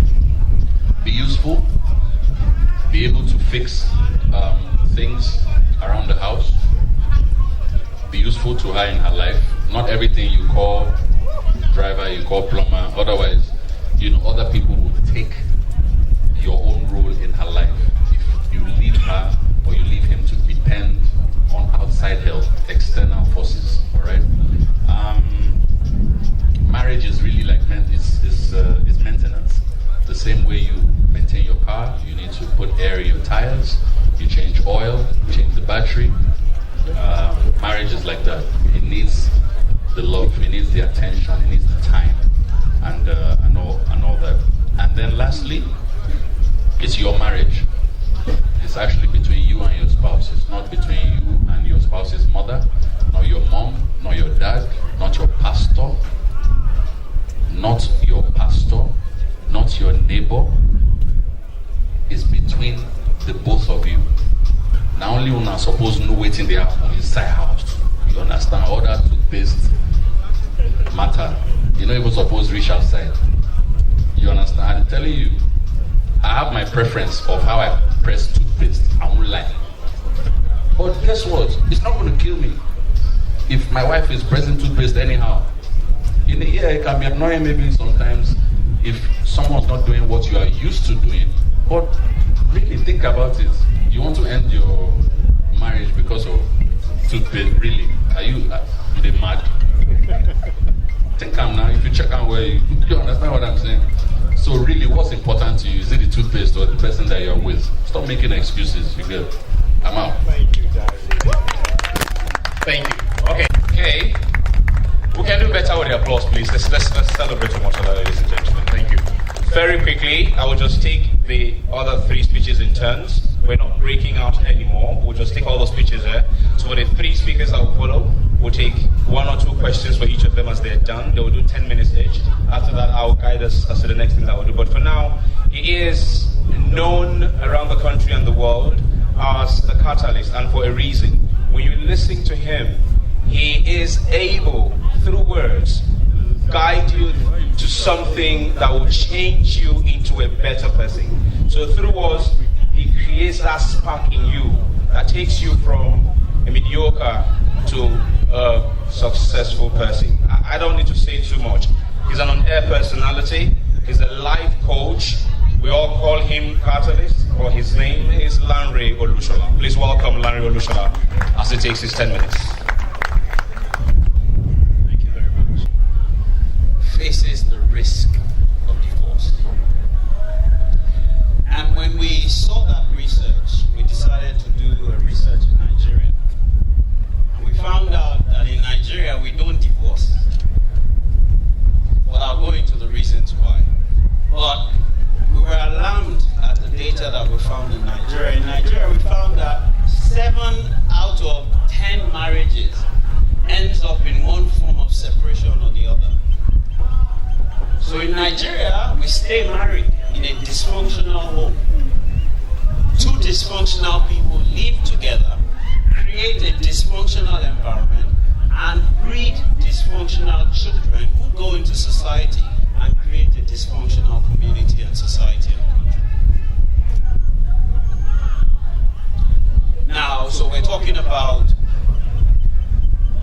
Be useful. Be able to fix things around the house. Be useful to her in her life. Not everything you call driver, you call plumber. Otherwise, other people will take your own role in her life. If you leave her or you leave him to depend on outside help, external forces. All right. Marriage is really like it's maintenance. The same way you maintain your car, you need to put air in your tires, you change oil, you change the battery. Marriage is like that. It needs the love, it needs the attention, it needs the time, and all that. And then lastly, It's your marriage. It's actually between you and your spouse. It's not between you and your spouse's mother, not your mom, not your dad, not your pastor, not your neighbor. It's between the both of you. Now only one are supposed to know waiting there inside house. You understand? All that toothpaste matter. You're not even supposed to reach outside. You understand? I'm telling you, I have my preference of how I press toothpaste. I won't lie. But guess what? It's not going to kill me if my wife is pressing toothpaste anyhow. In the ear, it can be annoying maybe sometimes if someone's not doing what you are used to doing. But really think about it. You want to end your marriage because of toothpaste? Really? Are you mad? Think I'm now. If you check out where you understand what I'm saying. So really, what's important to you? Is it the toothpaste or the person that you're with? Stop making excuses. You get? I'm out. Thank you, guys. Thank you. Okay. We can do better with the applause, please. Let's celebrate Omotola, ladies and gentlemen. Thank you. Very quickly, I will just take the other three speeches in turns. We're not breaking out anymore. We'll just take all those speeches there. So for the three speakers that will follow, we'll take 1 or 2 questions for each of them as they're done. They will do 10 minutes each. After that, I'll guide us as to the next thing that we'll do. But for now, he is known around the country and the world as the catalyst, and for a reason. When you listen to him, he is able, through words, guide you to something that will change you into a better person. So through words, he creates that spark in you that takes you from a mediocre to a successful person. I don't need to say too much. He's an on-air personality. He's a life coach. We all call him Catalyst, or his name is Lanre Olushola. Please welcome Lanre Olushola as he takes his 10 minutes. Thank you very much. Faces the risk of divorce. And when we saw that research, we decided to do a research in Nigeria. We found out that in Nigeria we don't divorce. Well, I'll go into the reasons why. But we were alarmed at the data that we found in Nigeria. In Nigeria, we found that 7 out of 10 marriages ends up in one form of separation or the other. So in Nigeria, we stay married in a dysfunctional home. 2 dysfunctional people live together, create a dysfunctional environment, and breed dysfunctional children who go into society and create a dysfunctional community and society and country. Now, so we're talking about,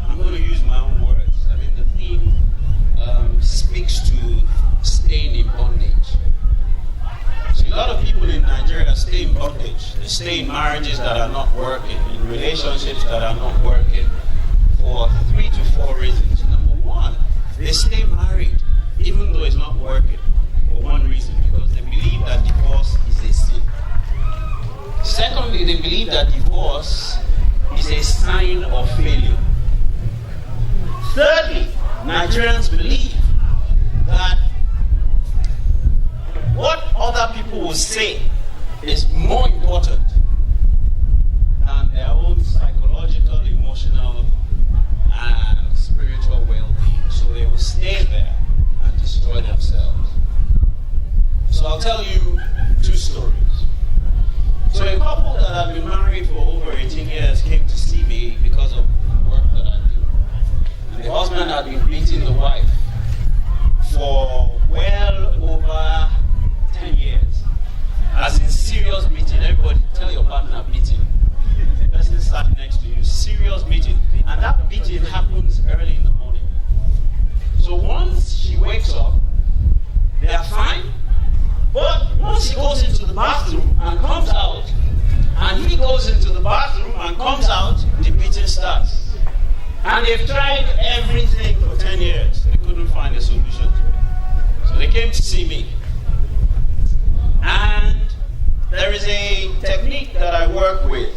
I'm going to use my own words. I mean, the theme speaks to staying in bondage. So a lot of people in Nigeria stay in bondage. They stay in marriages that are not working, in relationships that are not working, for 3 to 4 reasons. Number 1, they stay married even though it's not working, for one reason, because they believe that divorce is a sin. Secondly, they believe that divorce is a sign of failure. Thirdly, Nigerians believe that what other people will say is more important than their own psychological, emotional, and spiritual well-being. So they will stay there and destroy themselves. So I'll tell you 2 stories. So a couple that have been married for over 18 years came to see me because of the work that I do. And the husband had been beating the wife for well over 10 years. As in serious beating. Everybody tell your partner beating. The person sat next to you, serious beating. And that beating happens early in the morning. So once she wakes up, they are fine. But once he goes into the bathroom and comes out, and he goes into the bathroom and comes out, the beating starts. And they've tried everything for 10 years. They couldn't find a solution to it. So they came to see me. And there is a technique that I work with.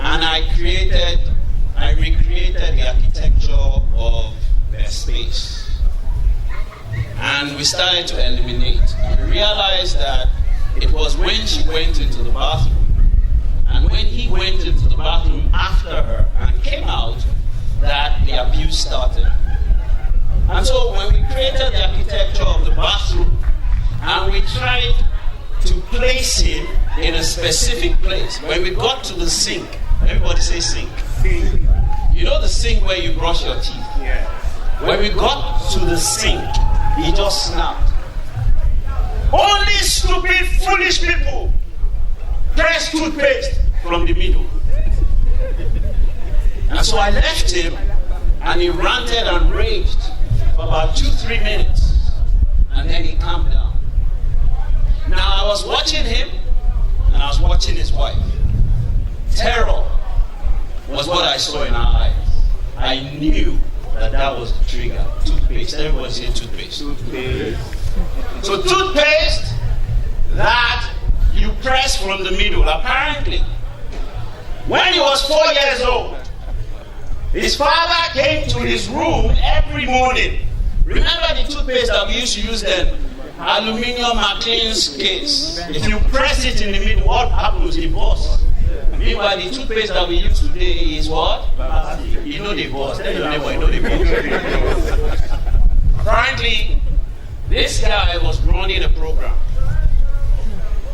And I recreated the architecture of their space. And we started to eliminate. We realized that It was when she went into the bathroom. And when he went into the bathroom after her and came out, that the abuse started. And so when we created the architecture of the bathroom, and we tried to place him in a specific place, when we got to the sink, everybody say sink. You know the sink where you brush your teeth? Yeah. When we got to the sink, he just snapped. Only stupid, foolish people press toothpaste from the middle. And so I left him, and he ranted and raged for about 2-3 minutes, and then he calmed down. Now I was watching him, and I was watching his wife. Terror was what I saw in her eyes. I knew that was the trigger. Toothpaste. Everybody say toothpaste. Toothpaste. So toothpaste that you press from the middle. Apparently, when he was 4 years old, his father came to his room every morning. Remember the toothpaste that we used to use then? Aluminium McLean's case. If you press it in the middle, what happens? It bursts. Meanwhile, the toothpaste that we use today is what? You know the burst. Tell your neighbor, you know the burst. Apparently, this guy was running a program.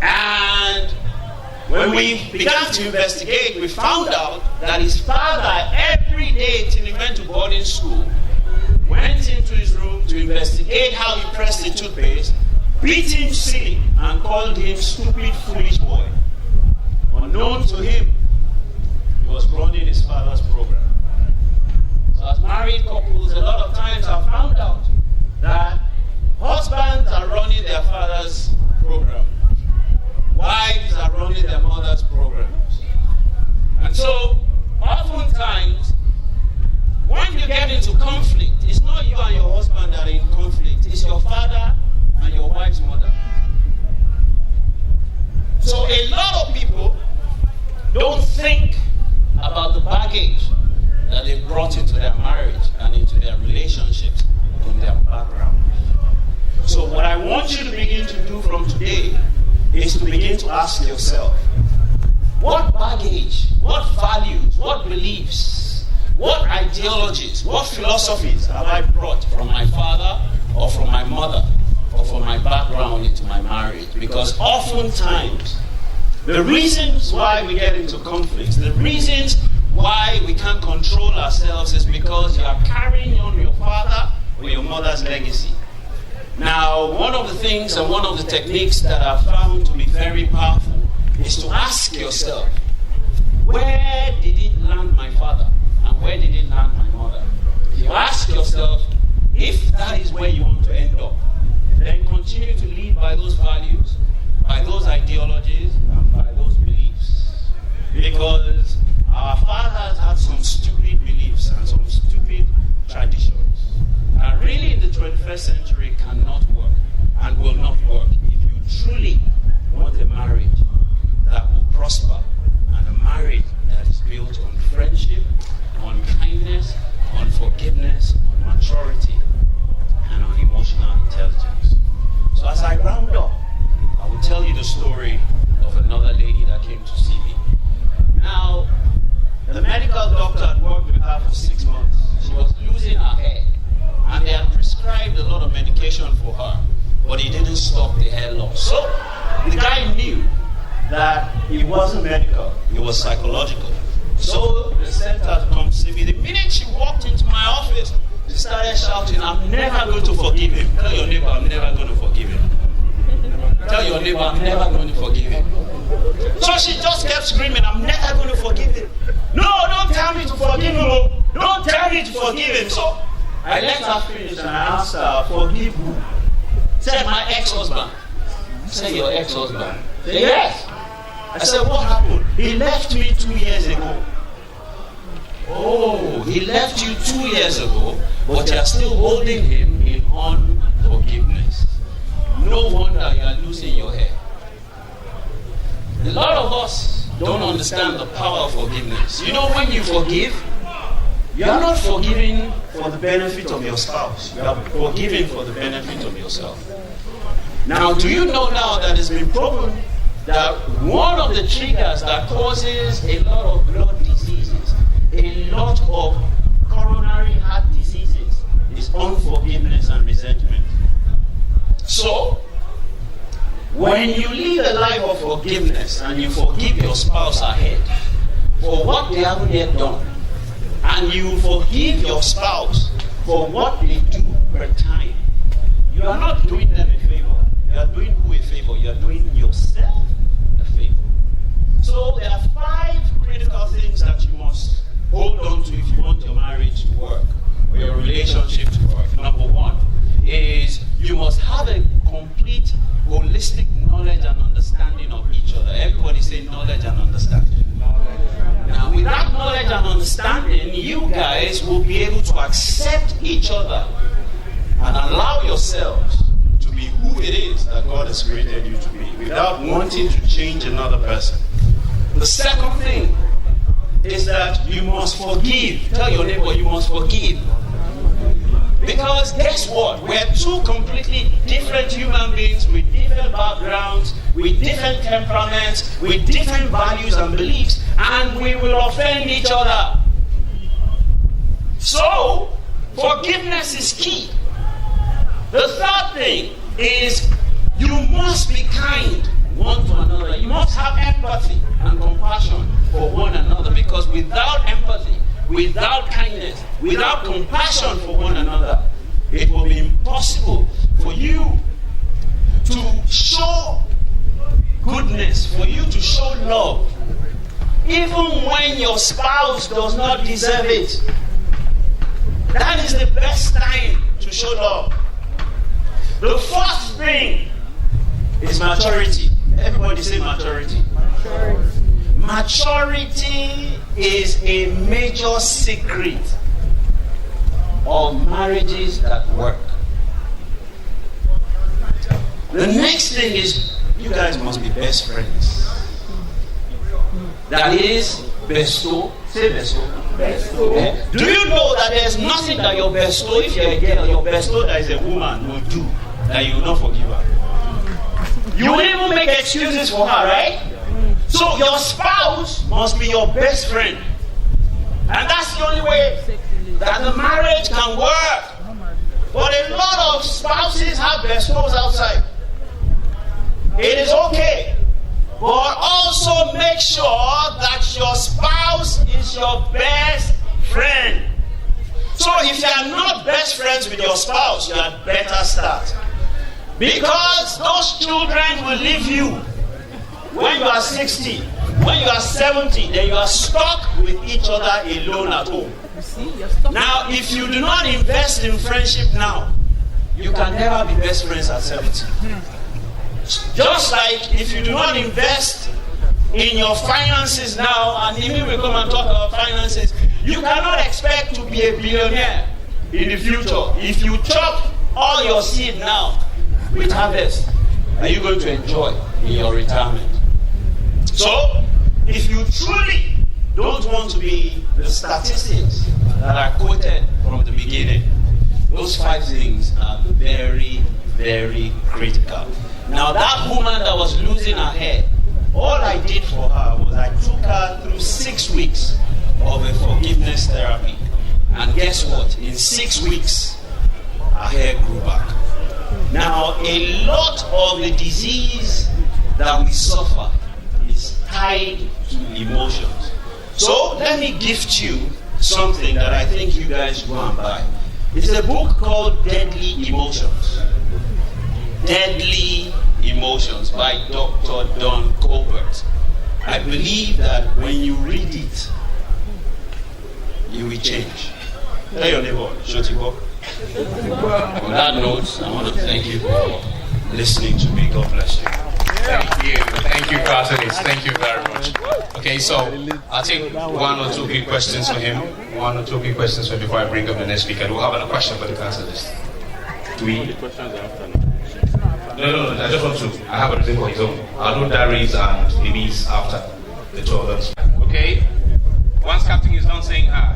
And when we began to investigate, we found out that his father, every day till he went to boarding school, went into his room to investigate how he pressed the toothpaste, beat him silly, and called him stupid, foolish boy. Unknown to him, he was running his father's program. So as married couples, a lot of times I've found out that husbands are running their father's program. Wives are running their mother's programs. And so, oftentimes, when you get into conflict, it's not you and your husband that are in conflict, it's your father and your wife's mother. So a lot of people don't think about the baggage that they brought into their marriage and into their relationships in their background. So what I want you to begin to do from today is to begin to ask yourself, what baggage, what values, what beliefs, what ideologies, what philosophies have I brought from my father or from my mother or from my background into my marriage? Because oftentimes, the reasons why we get into conflicts, the reasons why we can't control ourselves is because you are carrying on your father or your mother's legacy. Now, one of the things and one of the techniques that I've found to be very powerful is to ask yourself, where did it land my father and where did it land my mother? If you ask yourself, if that is where you want to end up, then continue to lead by those values, by those ideologies, and by those beliefs. Because our fathers had some stupid beliefs and some stupid traditions. And really in the 21st century cannot work and will not work if you truly want a marriage that will prosper and a marriage that is built on friendship, on kindness, on forgiveness, on maturity, and on emotional intelligence. So as I round up, I will tell you the story of another lady that came to see me. Now, the medical doctor had worked with her for 6 months. She was losing her hair, and they had prescribed a lot of medication for her, but it didn't stop the hair loss. So the guy knew that it wasn't medical, it was psychological. So they sent her to come see me. The minute she walked into my office, she started shouting, "I'm never going to forgive him." Tell your neighbor, I'm never going to forgive him. Tell your neighbor, I'm never going to forgive him. So she just kept screaming, "I'm never going to forgive him. No, don't tell me to forgive him. Don't tell me to forgive him." So I let her finish and I asked her, "Forgive who?" Said, "My ex-husband." Said, "Your ex-husband?" Said, "Yes." I said, "What happened?" "He left me 2 years ago." "Oh, he left you 2 years ago, but you are still holding him in unforgiveness. No wonder you are losing your hair." A lot of us don't understand the power of forgiveness. You know, when you forgive, you are not forgiving for the benefit of your spouse. You are forgiving for the benefit of yourself. Now, do you know now that it's been proven that one of the triggers that causes a lot of blood diseases, a lot of coronary heart diseases, is unforgiveness and resentment. So, when you live a life of forgiveness and you forgive your spouse ahead for what they haven't yet done, and you forgive your spouse for what they do per time, you are not doing them a favor. You are doing who a favor? You are doing yourself a favor. So there are 5 critical things that you must hold on to if you want your marriage to work or your relationship to work. Number 1 is you must have a complete holistic knowledge and understanding of each other. Everybody say knowledge and understanding. Now, without knowledge and understanding, you guys will be able to accept each other and allow yourselves to be who it is that God has created you to be without wanting to change another person. The second thing is that you must forgive. Tell your neighbor you must forgive. Because guess what? We're 2 completely different human beings with different backgrounds, with different temperaments, with different values and beliefs, and we will offend each other. So, forgiveness is key. The third thing is you must be kind one to another. You must have empathy and compassion for one another, because without empathy, without kindness, without compassion for one another, it will be impossible for you to show goodness, for you to show love, even when your spouse does not deserve it. That is the best time to show love. The first thing is maturity. Everybody say maturity. Maturity is a major secret of marriages that work. The next thing is you guys must be best friends. That is bestow. Say bestow. Okay? Do you know that there's nothing that your bestow, if you're a girl, your bestow that is a woman will do that you will not forgive her? You will even make excuses for her, right? So your spouse must be your best friend. And that's the only way that the marriage can work. But a lot of spouses have bestows outside. It is okay. But also make sure that your spouse is your best friend. So if you are not best friends with your spouse, you had better start. Because those children will leave you when you are 60, when you are 70, then you are stuck with each other alone at home. Now, if you do not invest in friendship now, you can never be best friends at 70. Just like if you do not invest in your finances now, and even we come and talk about finances, you cannot expect to be a billionaire in the future. If you chop all your seed now with harvest, are you going to enjoy in your retirement? So, if you truly don't want to be the statistics that are quoted from the beginning, those 5 things are very, very critical. Now, that woman that was losing her hair, all I did for her was I took her through 6 weeks of a forgiveness therapy. And guess what? In 6 weeks, her hair grew back. Now, a lot of the disease that we suffer is tied to emotions. So, let me gift you something that I think you guys should go and buy. It's a book called Deadly Emotions. Deadly Emotions by Dr. Don Colbert. I believe that when you read it, you will change. Tell your neighbor, Shotibo. On that note, I want to thank you for listening to me. God bless you. Thank you. Thank you, Catalyst. Thank you very much. Okay, so I'll take 1 or 2 quick questions for him. 1 or 2 quick questions for him before I bring up the next speaker. We'll have a question for the Catalyst. Do we? The questions are after now. No, I just want to. I have a reason for his own. I'll do Darius and Babies after the 2 of them. Okay? Once Captain is done saying hi.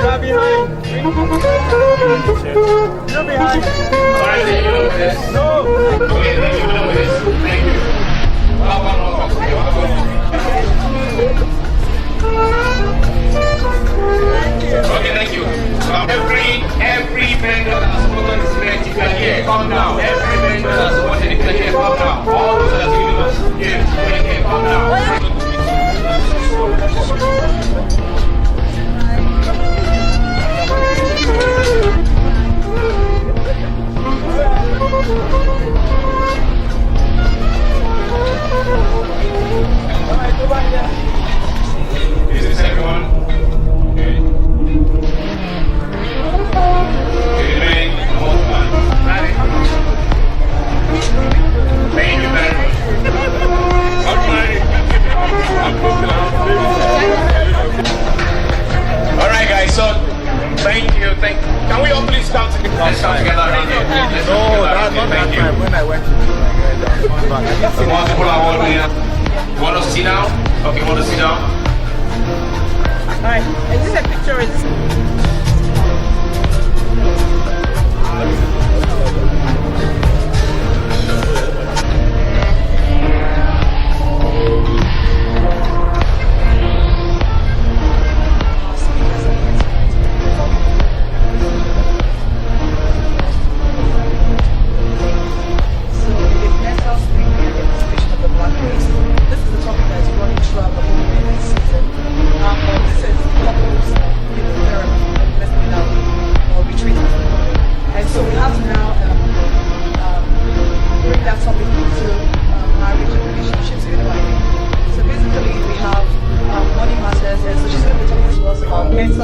Let me know. You're behind. Alright, then you know this. No. Okay, then you know this. Thank you. Okay, thank you. Every vendor that's supported this event, you can hear, come now. Every vendor that's supported, you can hear, come now. All those that are giving us gifts, you can hear, come now. This is everyone. Okay. Thank you very much. Alright guys, so thank you. Can we all please come together? Let's come together around here. No, that's not that time when I went to Nigeria. You want to sit down? Okay, you want to sit down? Alright, is this a picture? Or is this...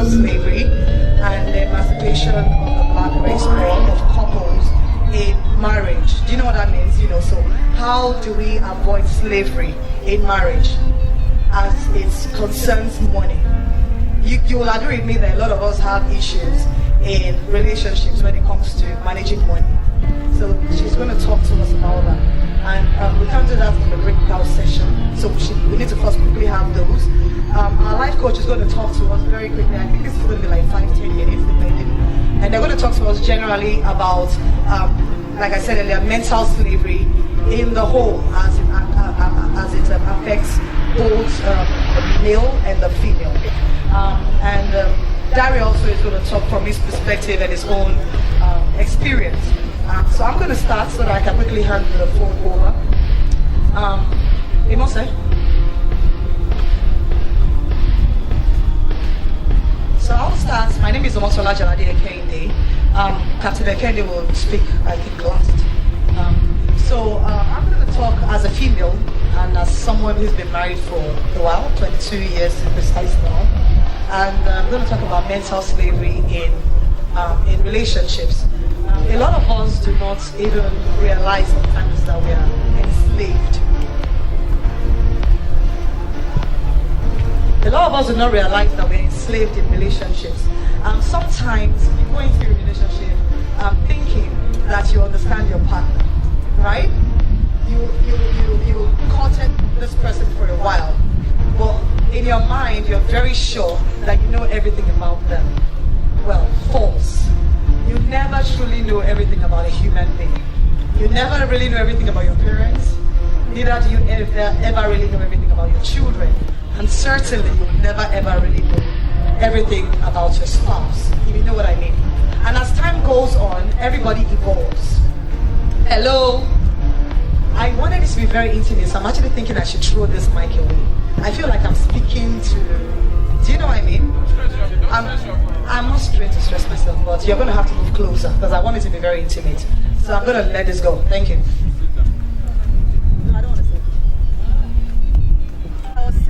slavery and the emancipation of the black race or of couples in marriage. Do you know what that means? You know, so how do we avoid slavery in marriage as it concerns money? You will agree with me that a lot of us have issues in relationships when it comes to managing money. So she's going to talk to us about that. And we can't do that in the breakout session. So we need to first quickly have those. Our life coach is going to talk to us very quickly. I think this is going to be like 5-10 minutes depending. And they're going to talk to us generally about, like I said earlier, mental slavery in the home as it affects both the male and the female. Dari also is going to talk from his perspective and his own experience. So I'm going to start so that I can quickly hand the phone over. Imose? So I'll start. My name is Omotola Jalade Ekeinde. Captain Ekeinde will speak, I think, last. I'm going to talk as a female and as someone who's been married for a while, 22 years precise now. And I'm going to talk about mental slavery in relationships. A lot of us do not even realize sometimes that we are enslaved. A lot of us do not realize that we're enslaved in relationships. Sometimes you're going through a relationship thinking that you understand your partner, right? You courted this person for a while, but in your mind you're very sure that you know everything about them. Well, false. You never truly know everything about a human being. You never really know everything about your parents. Neither do you ever really know everything about your children. And certainly you never ever really know everything about your spouse, if you know what I mean. And as time goes on, everybody evolves. Hello? I wanted this to be very intimate, so I'm actually thinking I should throw this mic away. I feel like I'm speaking to... Do you know what I mean? I'm not trying to stress myself, but you're going to have to move closer because I want it to be very intimate. So I'm going to let this go. Thank you. I don't want to say.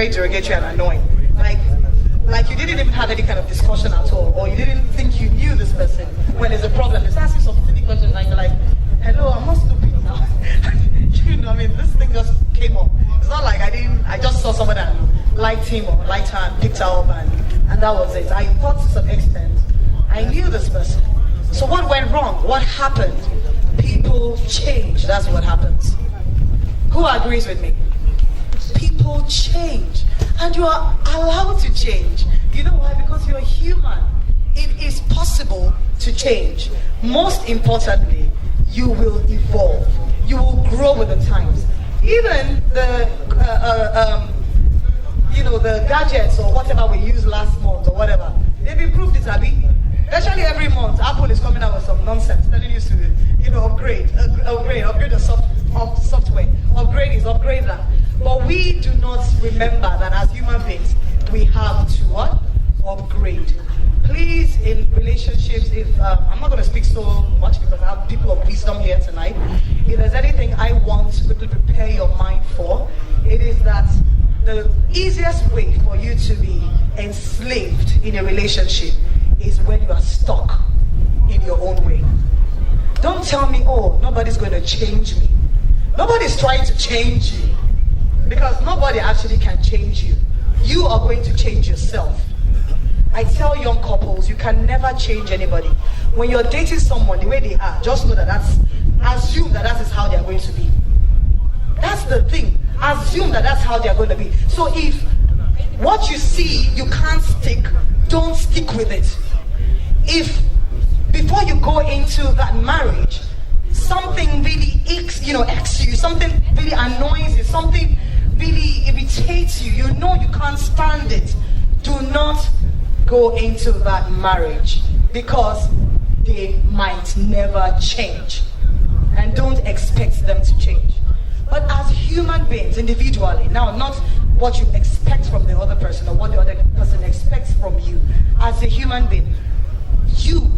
very derogatory and annoying. Like you didn't even have any kind of discussion at all, or you didn't think you knew this person when there's a problem. They ask you some silly questions and you're like, hello, I'm not stupid now. You know, I mean, this thing just came up. It's not like I just saw someone that liked him or liked her and picked her up and that was it. I thought to some extent, I knew this person. So what went wrong? What happened? People change. That's what happens. Who agrees with me? People change. And you are allowed to change. You know why? Because you're human. It is possible to change. Most importantly, you will evolve. You will grow with the times. Even the the gadgets or whatever we used last month or whatever, they've improved it, Abby. Actually, every month, Apple is coming out with some nonsense, telling you to, upgrade the software. Upgrade that. But we do not remember that as human beings, we have to what? Upgrade. Please, in relationships, if I'm not going to speak so much because I have people of wisdom here tonight. If there's anything I want to quickly prepare your mind for, it is that the easiest way for you to be enslaved in a relationship is when you are stuck in your own way. Don't tell me, oh, nobody's going to change me. Nobody's trying to change you because nobody actually can change you. You are going to change yourself. I tell young couples, you can never change anybody. When you're dating someone the way they are, just know assume that is how they're going to be. That's the thing. Assume that that's how they're going to be. So if what you see you can't stick, don't stick with it. If before you go into that marriage, something really irks you, something really annoys you, something really irritates you, you know you can't stand it, do not go into that marriage because they might never change. And don't expect them to change. But as human beings, individually, now not what you expect from the other person or what the other person expects from you, as a human being, you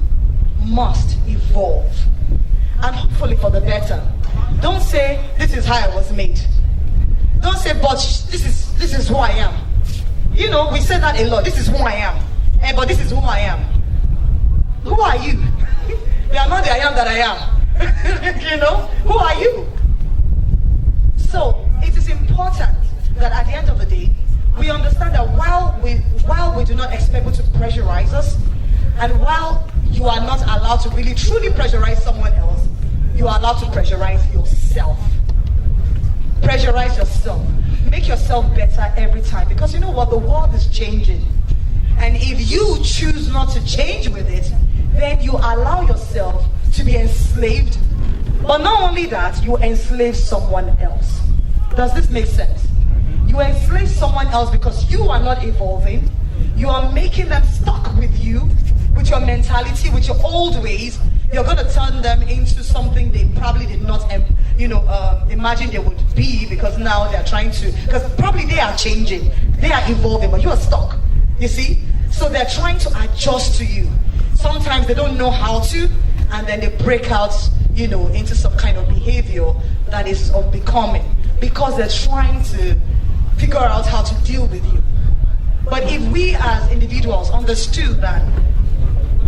must evolve. And hopefully for the better. Don't say, this is how I was made. Don't say, but this is who I am. You know, we say that a lot. This is who I am. But this is who I am. Who are you? You are not the I am that I am. You know, who are you? So it is important that at the end of the day, we understand that while we do not expect people to pressurize us, and while you are not allowed to really truly pressurize someone else, you are allowed to pressurize yourself. Pressurize yourself. Make yourself better every time. Because you know what? The world is changing. And if you choose not to change with it, then you allow yourself to be enslaved. But not only that, you enslave someone else. Does this make sense? You enslave someone else because you are not evolving. You are making them stuck with you, with your mentality, with your old ways. You're going to turn them into something they probably did not imagine they would be, because now they're trying to, because probably they are changing, they are evolving, but you are stuck, you see? So they're trying to adjust to you. Sometimes they don't know how to, and then they break out, into some kind of behavior that is unbecoming, because they're trying to figure out how to deal with you. But if we as individuals understood that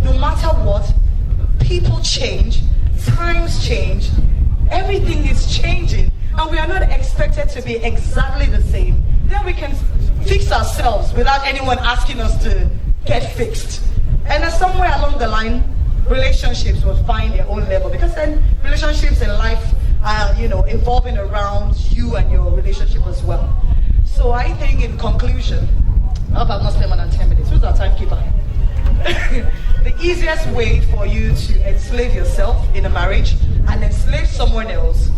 no matter what, people change, times change, everything is changing, and we are not expected to be exactly the same, then we can fix ourselves without anyone asking us to get fixed. And then somewhere along the line, relationships will find their own level, because then relationships in life are, evolving around you and your relationship as well. So I think in conclusion, I hope I've not spent more than 10 minutes. Who's our timekeeper? The easiest way for you to enslave yourself in a marriage and enslave someone else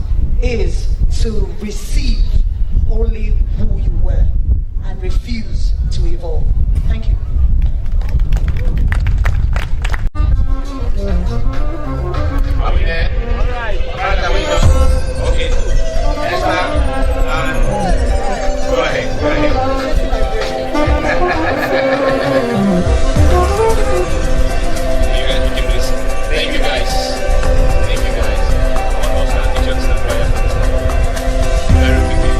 is to receive only who you were and refuse to evolve. Thank you. Are we there? All right. Okay. Esther, go ahead. Thank you guys. Almost done. Teachers and prayer. Very quickly.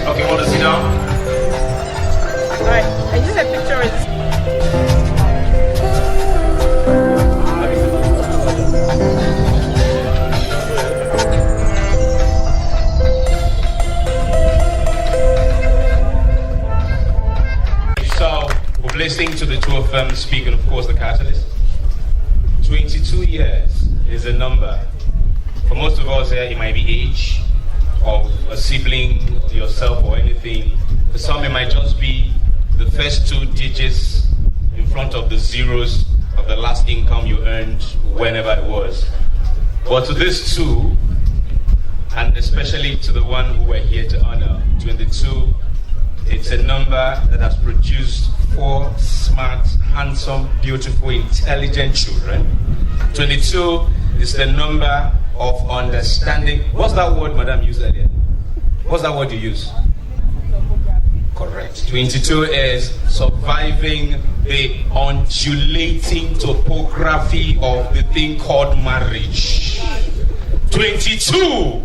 Okay, want to sit down? Alright, I just a picture with So, we're listening to the two of them speaking, of course, the catalyst. 22 years is a number. For most of us here, it might be age of a sibling, yourself, or anything. For some, it might just be the first 2 digits in front of the zeros of the last income you earned, whenever it was. But to these two, and especially to the one who we're here to honor, 22, it's a number that has produced 4 smart, handsome, beautiful, intelligent children. 22 is the number of understanding. What's that word Madam used earlier? What's that word you use? Correct. 22 is surviving the undulating topography of the thing called marriage. 22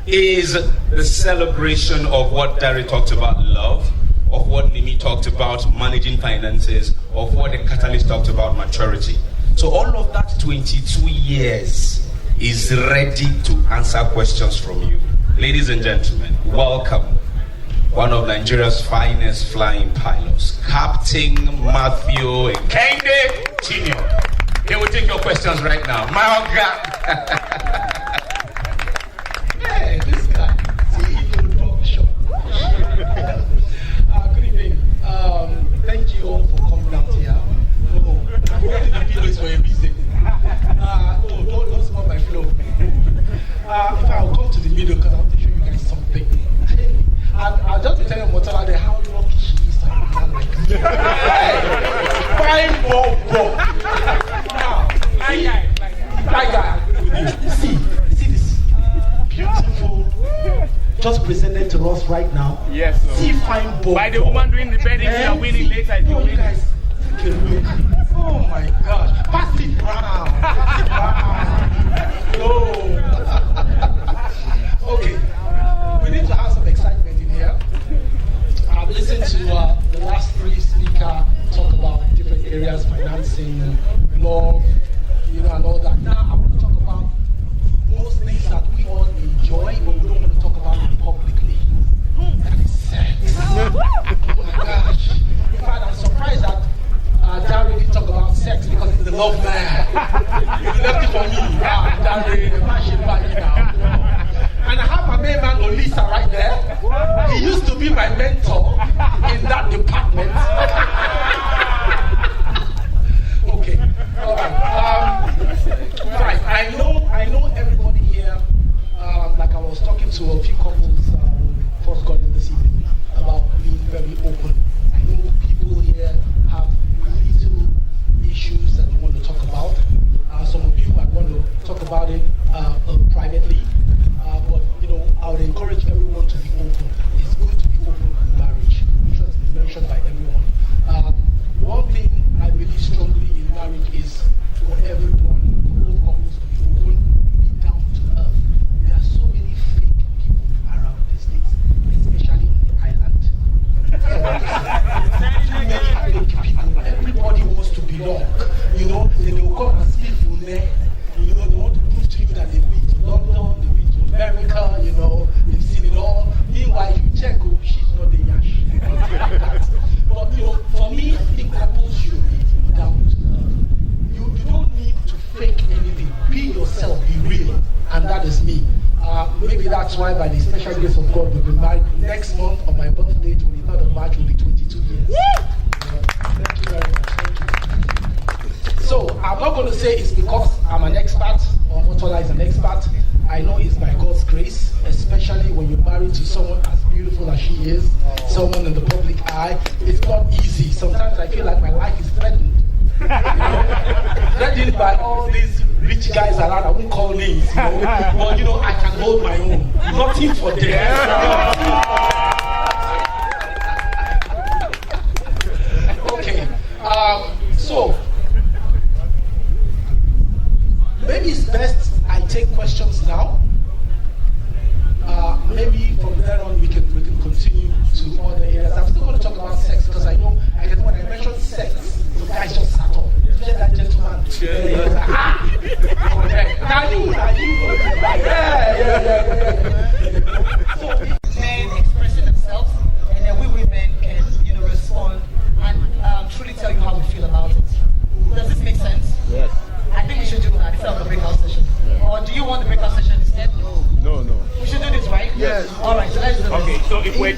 is the celebration of what Dari talked about, love, of what Nimi talked about, managing finances, of what the catalyst talked about, maturity. So all of that 22 years is ready to answer questions from you. Ladies and gentlemen, welcome one of Nigeria's finest flying pilots, Captain Matthew Ekeinde Jr. He will take your questions right now. My God. Hey, this guy. See, he can talk short. Good evening. Thank you all for coming out here. Oh, I forgot the video is for a reason. Don't spoil my flow. If I'll come to the video because I want to show you guys something. I'll just be telling Omotola how lucky she is to have a man like me. Fine boy. Now, that guy, see this beautiful, just presented to us right now. Yes, sir. See fine boy. By the woman doing the bedding, you are winning later. You guys, take a look. Oh my gosh. Pass it round. No. Okay. We need to have some excitement in here. I've listened to the last 3 speakers talk about different areas, financing, love, and all that. Now I want to talk about those things that we all enjoy, but we don't want to talk about it publicly. That is sex. Oh my gosh. In fact, I'm surprised that Dari didn't talk about sex because he's the love man. He left it for me. Dari, the fashion bag now. And I have my main man Olisa right there. He used to be my mentor in that department. Okay. All right. Right. I know everybody here. Like I was talking to a few couples first got in this evening about being very open. I know people here have little issues that they want to talk about. Some of you might want to talk about it privately. But I would encourage everyone to be open. It's good to be open in marriage, which has been mentioned by everyone. One thing I believe strongly in marriage is for everyone, for both couples to be open, be down to earth. There are so many fake people around the states, especially on the island. Too many fake people. Everybody wants to belong. They will come and speak from there. They want to prove to you that they've been to London, they've been to America, they've seen it all. Meanwhile, if you check, she's not the yash. But for me, I think couples should be down to earth. You don't need to fake anything. Be yourself, be real. And that is me. Maybe that's why, by the special grace of God, we'll be married next month on my birthday, 23rd of March, will be 22 years. Thank you very much. Thank you. So, I'm not going to say it's because I'm an expert or Omotola is an expert. I know it's by God's grace, especially when you're married to someone as beautiful as she is, someone in the public eye. It's not easy. Sometimes I feel like my life is threatened. Threatened by all these rich guys around. I won't call names, but I can hold my own. Nothing for them. Okay. So maybe it's best I take questions now. Maybe from there on we can continue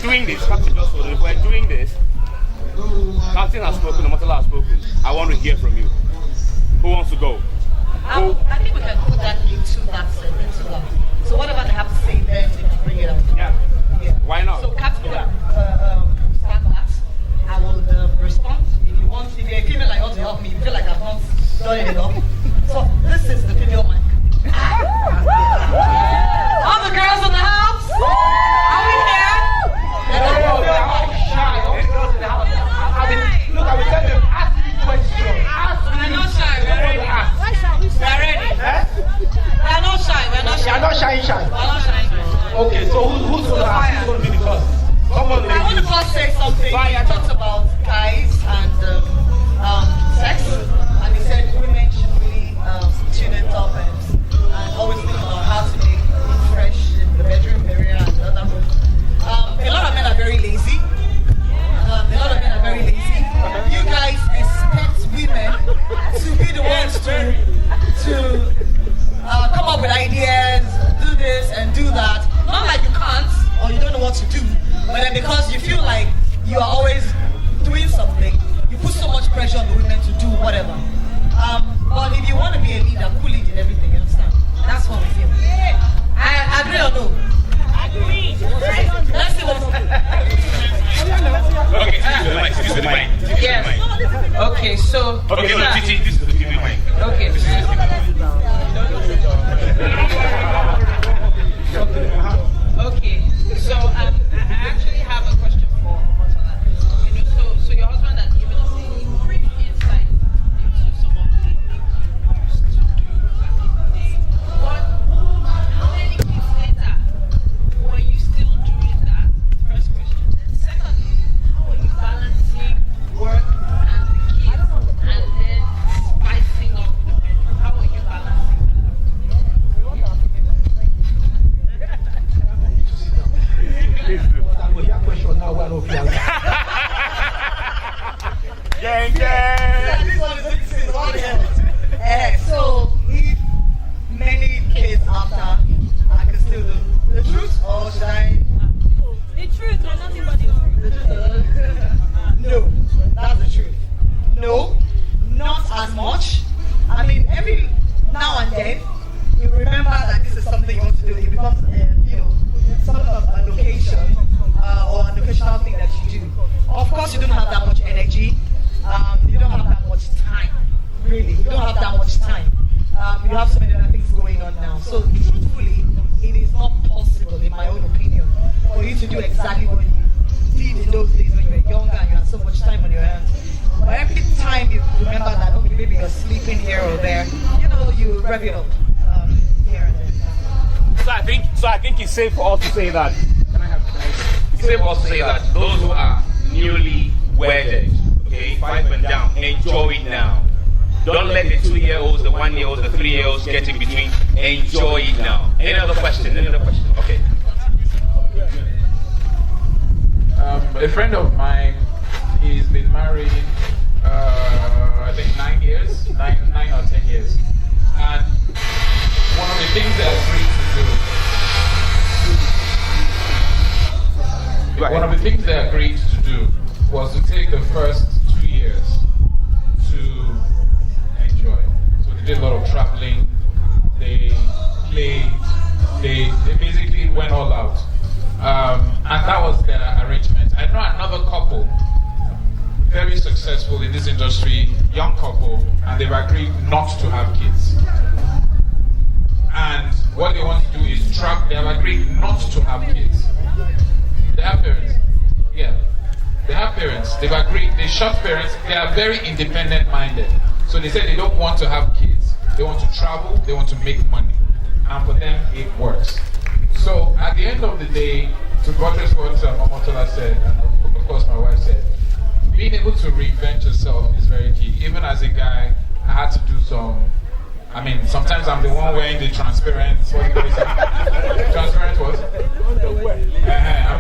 doing this, Captain has spoken, Omotola has spoken. I want to hear from you. Who wants to go? I think we can put that into that. So whatever they have to say, then they can bring it out. Yeah. Why not? So Captain will start that. I will respond. If you're a female, I want to help me. You feel like I've not done it enough. So this is the female mic. All the girls in the house, are we here? Look, I will tell them, ask me questions. We're not shy. We're ready. We're ready. We're not shy. We're not shy. You're not shy. We're not shy. Okay, so who's going to ask? Who's going to be the first? Someone I want to first say something. He talked about guys and sex, and he said women should really tune it up and always think about how to make it fresh in the bedroom area and the other room. A lot of men are very lazy. You guys expect women to be the ones to come up with ideas, do this and do that. Not like you can't or you don't know what to do, but then because you feel like you are always doing something, you put so much pressure on the women to do whatever. But if you want to be a leader, cool lead in everything, you understand? That's what we feel. I agree or no? Agree. Let's see what's Okay, this is the mic. Yes. Okay, so. Okay, no, this is the female mic. Okay. Okay, so I actually have a question for Omotola. So your husband has given us a brief insight into some of the things he used to do back in the day. But how many years later were you still doing that? First question. And secondly, how are you balancing work and the kids and then spicing up the bedroom? How are you balancing? So, if many kids after, I can still do the truth, or should I? The truth, or nothing but the truth. No, that's the truth. No, not as much. I mean, every now and then, you remember that this is something you want to do. It becomes, sort of an occasion or an occasional thing that you do. Of course, you don't have that much energy. You don't have that much time. Really, you don't have that much time. You have so many other things going on now. So, truthfully, it is not possible, in my own opinion, for you to do exactly what you did in those days when you were younger and you had so much time on your hands. But every time you remember that, okay, maybe you're sleeping here or there, you rev it up here and there. So I think it's safe for us to say that. It's safe for us to say that those who are newly wedded, okay, 5 and down, enjoy it now. Don't let the 2-year-olds, the 1-year-olds, the 3-year-olds get in between. Enjoy it now. Any other question? Okay. A friend of mine, he's been married, I think 9 years, 9 or 10 years. And one of the things they agreed to do, was to take the first 2 years to enjoy. So they did a lot of traveling, they played, they basically went all out. And that was their arrangement. I know another couple, very successful in this industry, young couple, and they've agreed not to have kids. And what they want to do is they have agreed not to have kids. They have parents. Yeah. They have parents. They've agreed. They short parents. They are very independent minded. So they said they don't want to have kids. They want to travel. They want to make money. And for them, it works. So at the end of the day, to buttress what Omotola said, and of course my wife said, being able to reinvent yourself is very key. Even as a guy, I had to do sometimes I'm the one wearing the transparent, transparent what? I'm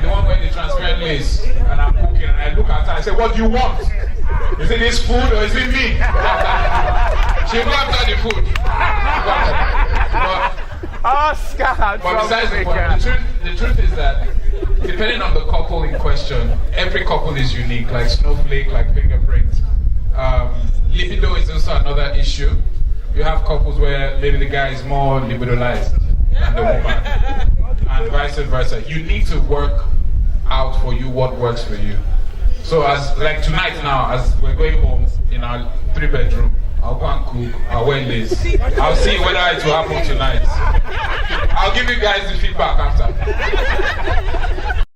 the one wearing the transparent lace, and I'm cooking, and I look at her, I say, what do you want? Is it this food or is it me? She'll go after the food. But besides the point, the truth is that depending on the couple in question, every couple is unique, like snowflake, like fingerprint. Libido is also another issue. You have couples where maybe the guy is more libidolized than the woman, and vice versa. You need to work out for you what works for you. So as like tonight now, as we're going home in our 3-bedroom, I'll go and cook, I'll wear lace. I'll see whether it will happen tonight. I'll give you guys the feedback after.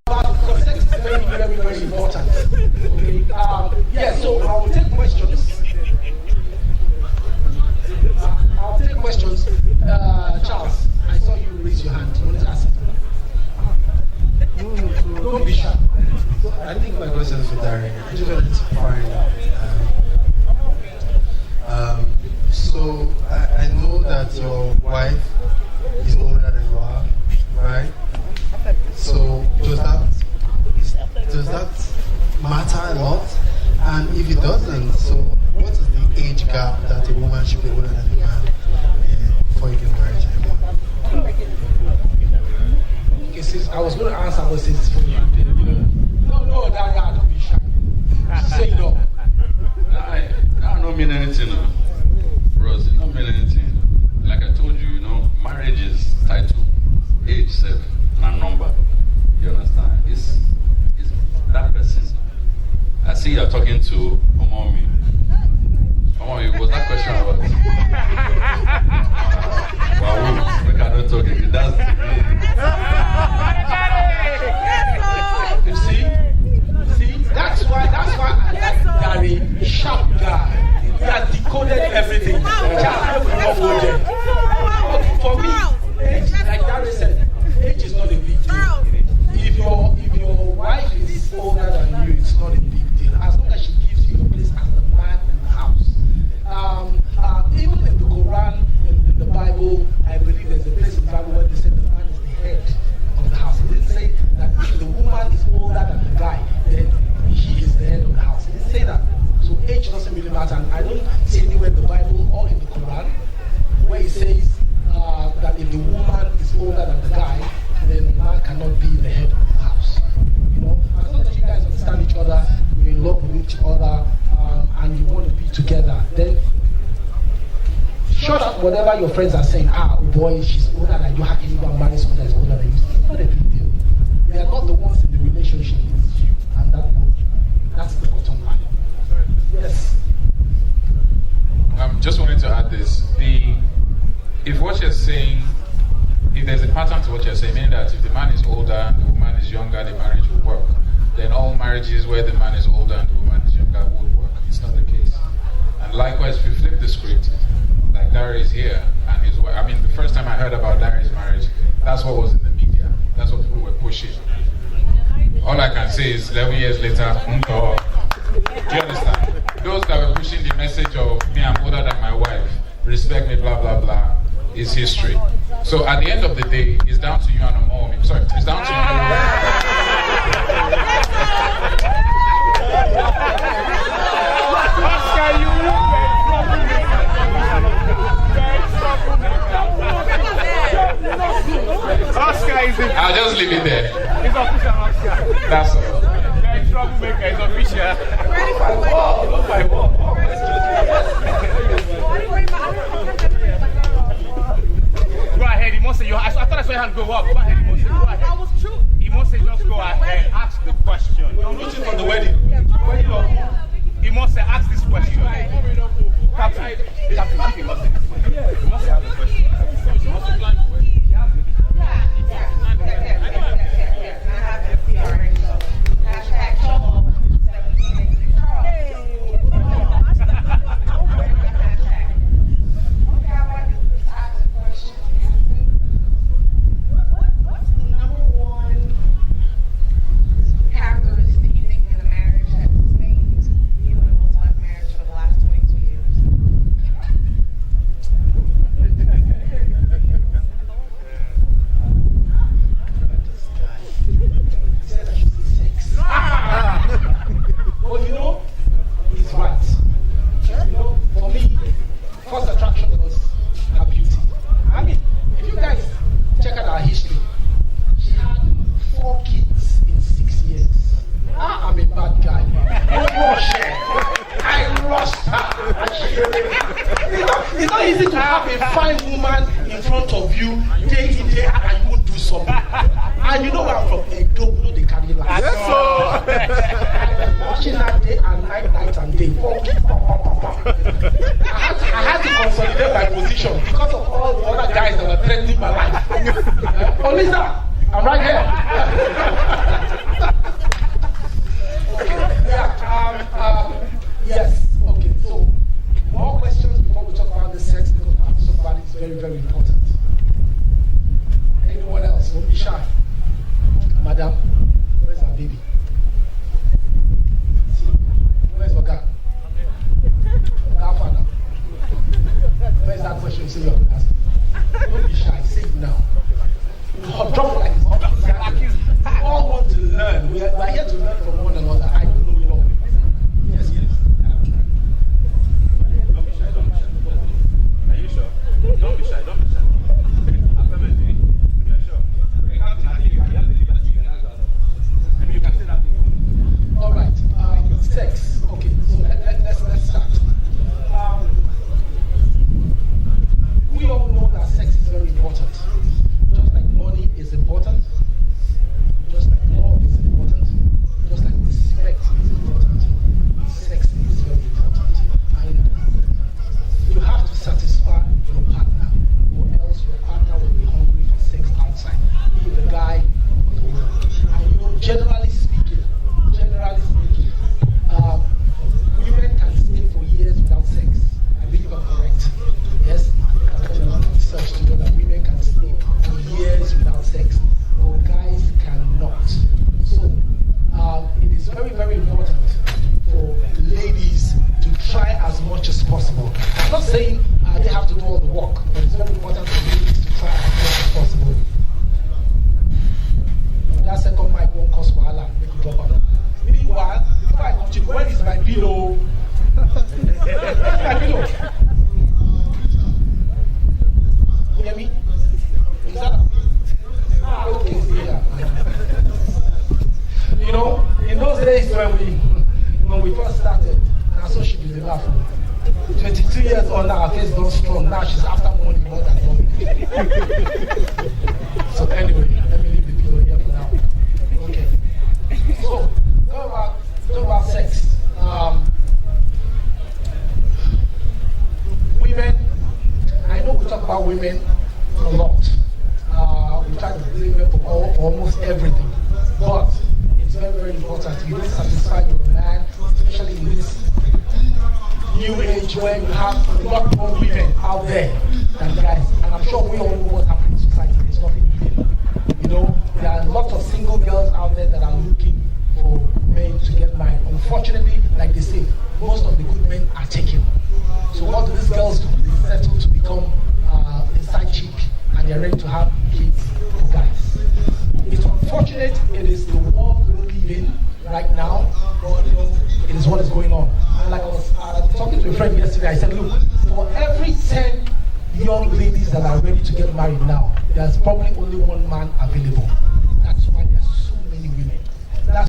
Because sex is very, very, very important. Okay. Yeah, so I'll take questions. I'll take questions. Charles, I saw you raise your hand. You wanted to ask something? Don't be shy. I think my question is for Darren. I just wanted to find out. So I know that your wife is older than you are, right? So does that matter a lot? And if it doesn't, so what is the age gap that a woman should be older than a man before you get married? Okay, sis, I was going to answer, but since it's for you, no, Dad, don't be shy. Say no. I don't mean anything, bros. It don't mean anything. Like I told you, marriage is tied to age, 7, and number. You understand? It's that person. I see you're talking to Omomi. Omomi, was that question about? Wow, we cannot talk again. That's you see, that's why I like Gary, sharp guy. He has decoded everything. For me, age, like Gary said, age is not a big deal. If your wife is older than you, it's not a big deal. As long as she gives you a place as the man in the house. Even in the Quran, in the Bible, I believe there's a place in the Bible where they said the man is the head of the house. It didn't say that if the woman is older than the guy, then he is the head of the house. It didn't say that. So age doesn't really matter. And I don't see anywhere in the Bible or in the Quran where it says that if the woman is older than the guy, then the man cannot be the head of the house. As long as you guys understand each other, you're in love with each other, and you want to be together, then shut up whatever your friends are saying. Oh boy, she's older than you. How can you go and marry someone that is older than you? It's not a big deal. They are not the ones in the relationship. It's you and that woman. That's the bottom line. Yes. Just wanted to add this. If what you're saying, if there's a pattern to what you're saying, meaning that if the man is older and the woman is younger, the marriage will work. Then all marriages where the man is older and the woman is younger would work. It's not the case. And likewise, if you flip the script, like Larry is here, and his wife. I mean, the first time I heard about Larry's marriage, that's what was in the media. That's what people were pushing. All I can say is 11 years later, do you understand? Those that were pushing the message of me, I'm older than my wife, respect me, blah, blah, blah, is history. So at the end of the day, it's down to you and Omomi. Sorry, it's down to you. I'll just leave it there. That's all. Troublemaker is official. Go ahead, Imose. I thought I saw your hand go up. Go ahead, Imose. Go ahead. I was true. Imose, just go ahead. Ask the question. I'm looking for the wedding. Imose, ask this question. Captain, give Imose this one. Imose has a question. Imose plan for it. that guy. I rushed her. It's not easy to have a fine woman in front of you day in, day out, and you won't do something. And you know where I'm from? Edo, you know they carry life. Yes, I was watching that day and night and day. I had to consolidate my position because of all the other guys that were threatening my life. Olisa, I'm right here. Okay, yes, okay, so more questions before we talk about the sex, because we have to talk about it. It's very, very important. Anyone else? Don't be shy. Madam, where's our baby? Where's Oga? Where's that question? Say you're asking. Don't be shy. Say it now. Drop it like it's not. We all want to learn. We are here to learn from one another. I don't know it all. Yes, yes. Don't be shy. Don't be shy. Are you sure? Don't be shy. Don't be shy. Affirmatively. You're sure? You have to leave that. You can answer that. I mean, you can say that thing you want. All right. Sex. Okay. So let's start. We all know that sex is very important. Just like money is important, just like love is important, just like respect is important. Sex is very important. And you have to satisfy your partner, or else your partner will be hungry for sex outside. Be the guy or the woman. And you know, generally speaking, women can stay for years without sex. I believe I'm correct. Yes? Research to know that women can stay for years without sex, but guys cannot. So it is very, very important for ladies to try as much as possible. I'm not saying they have to do all the work, but it's very important for ladies to try as much as possible. That second mic won't cost wahala, make you drop out. Meanwhile, if I continue, where is my pillow? Where's my pillow? You hear me? Is that? Okay, yeah. You know, in those days when we first started, now so she did the laugh. 22 years old now, her face gone strong. Now she's after money more than money. So anyway, let me leave the pillow here for now. Okay. So, talk about sex. Women, I know we talk about women a lot. We try to blame them for almost everything. But it's very, very important. You don't satisfy your man, especially in this new age where you have a lot more women out there than guys. And I'm sure we all know what's happening in society. There's nothing new. You know, there are lots of single girls out there that are looking for men to get married. Unfortunately, like they say, most of the good men are taken. So what do these girls do? They settle to become a side chick, and they're ready to have kids for guys. It's unfortunate. It is the world we live in right now, but it is what is going on. And like I was talking to a friend yesterday, I said, look, for every 10 young ladies that are ready to get married now, there's probably only one man available.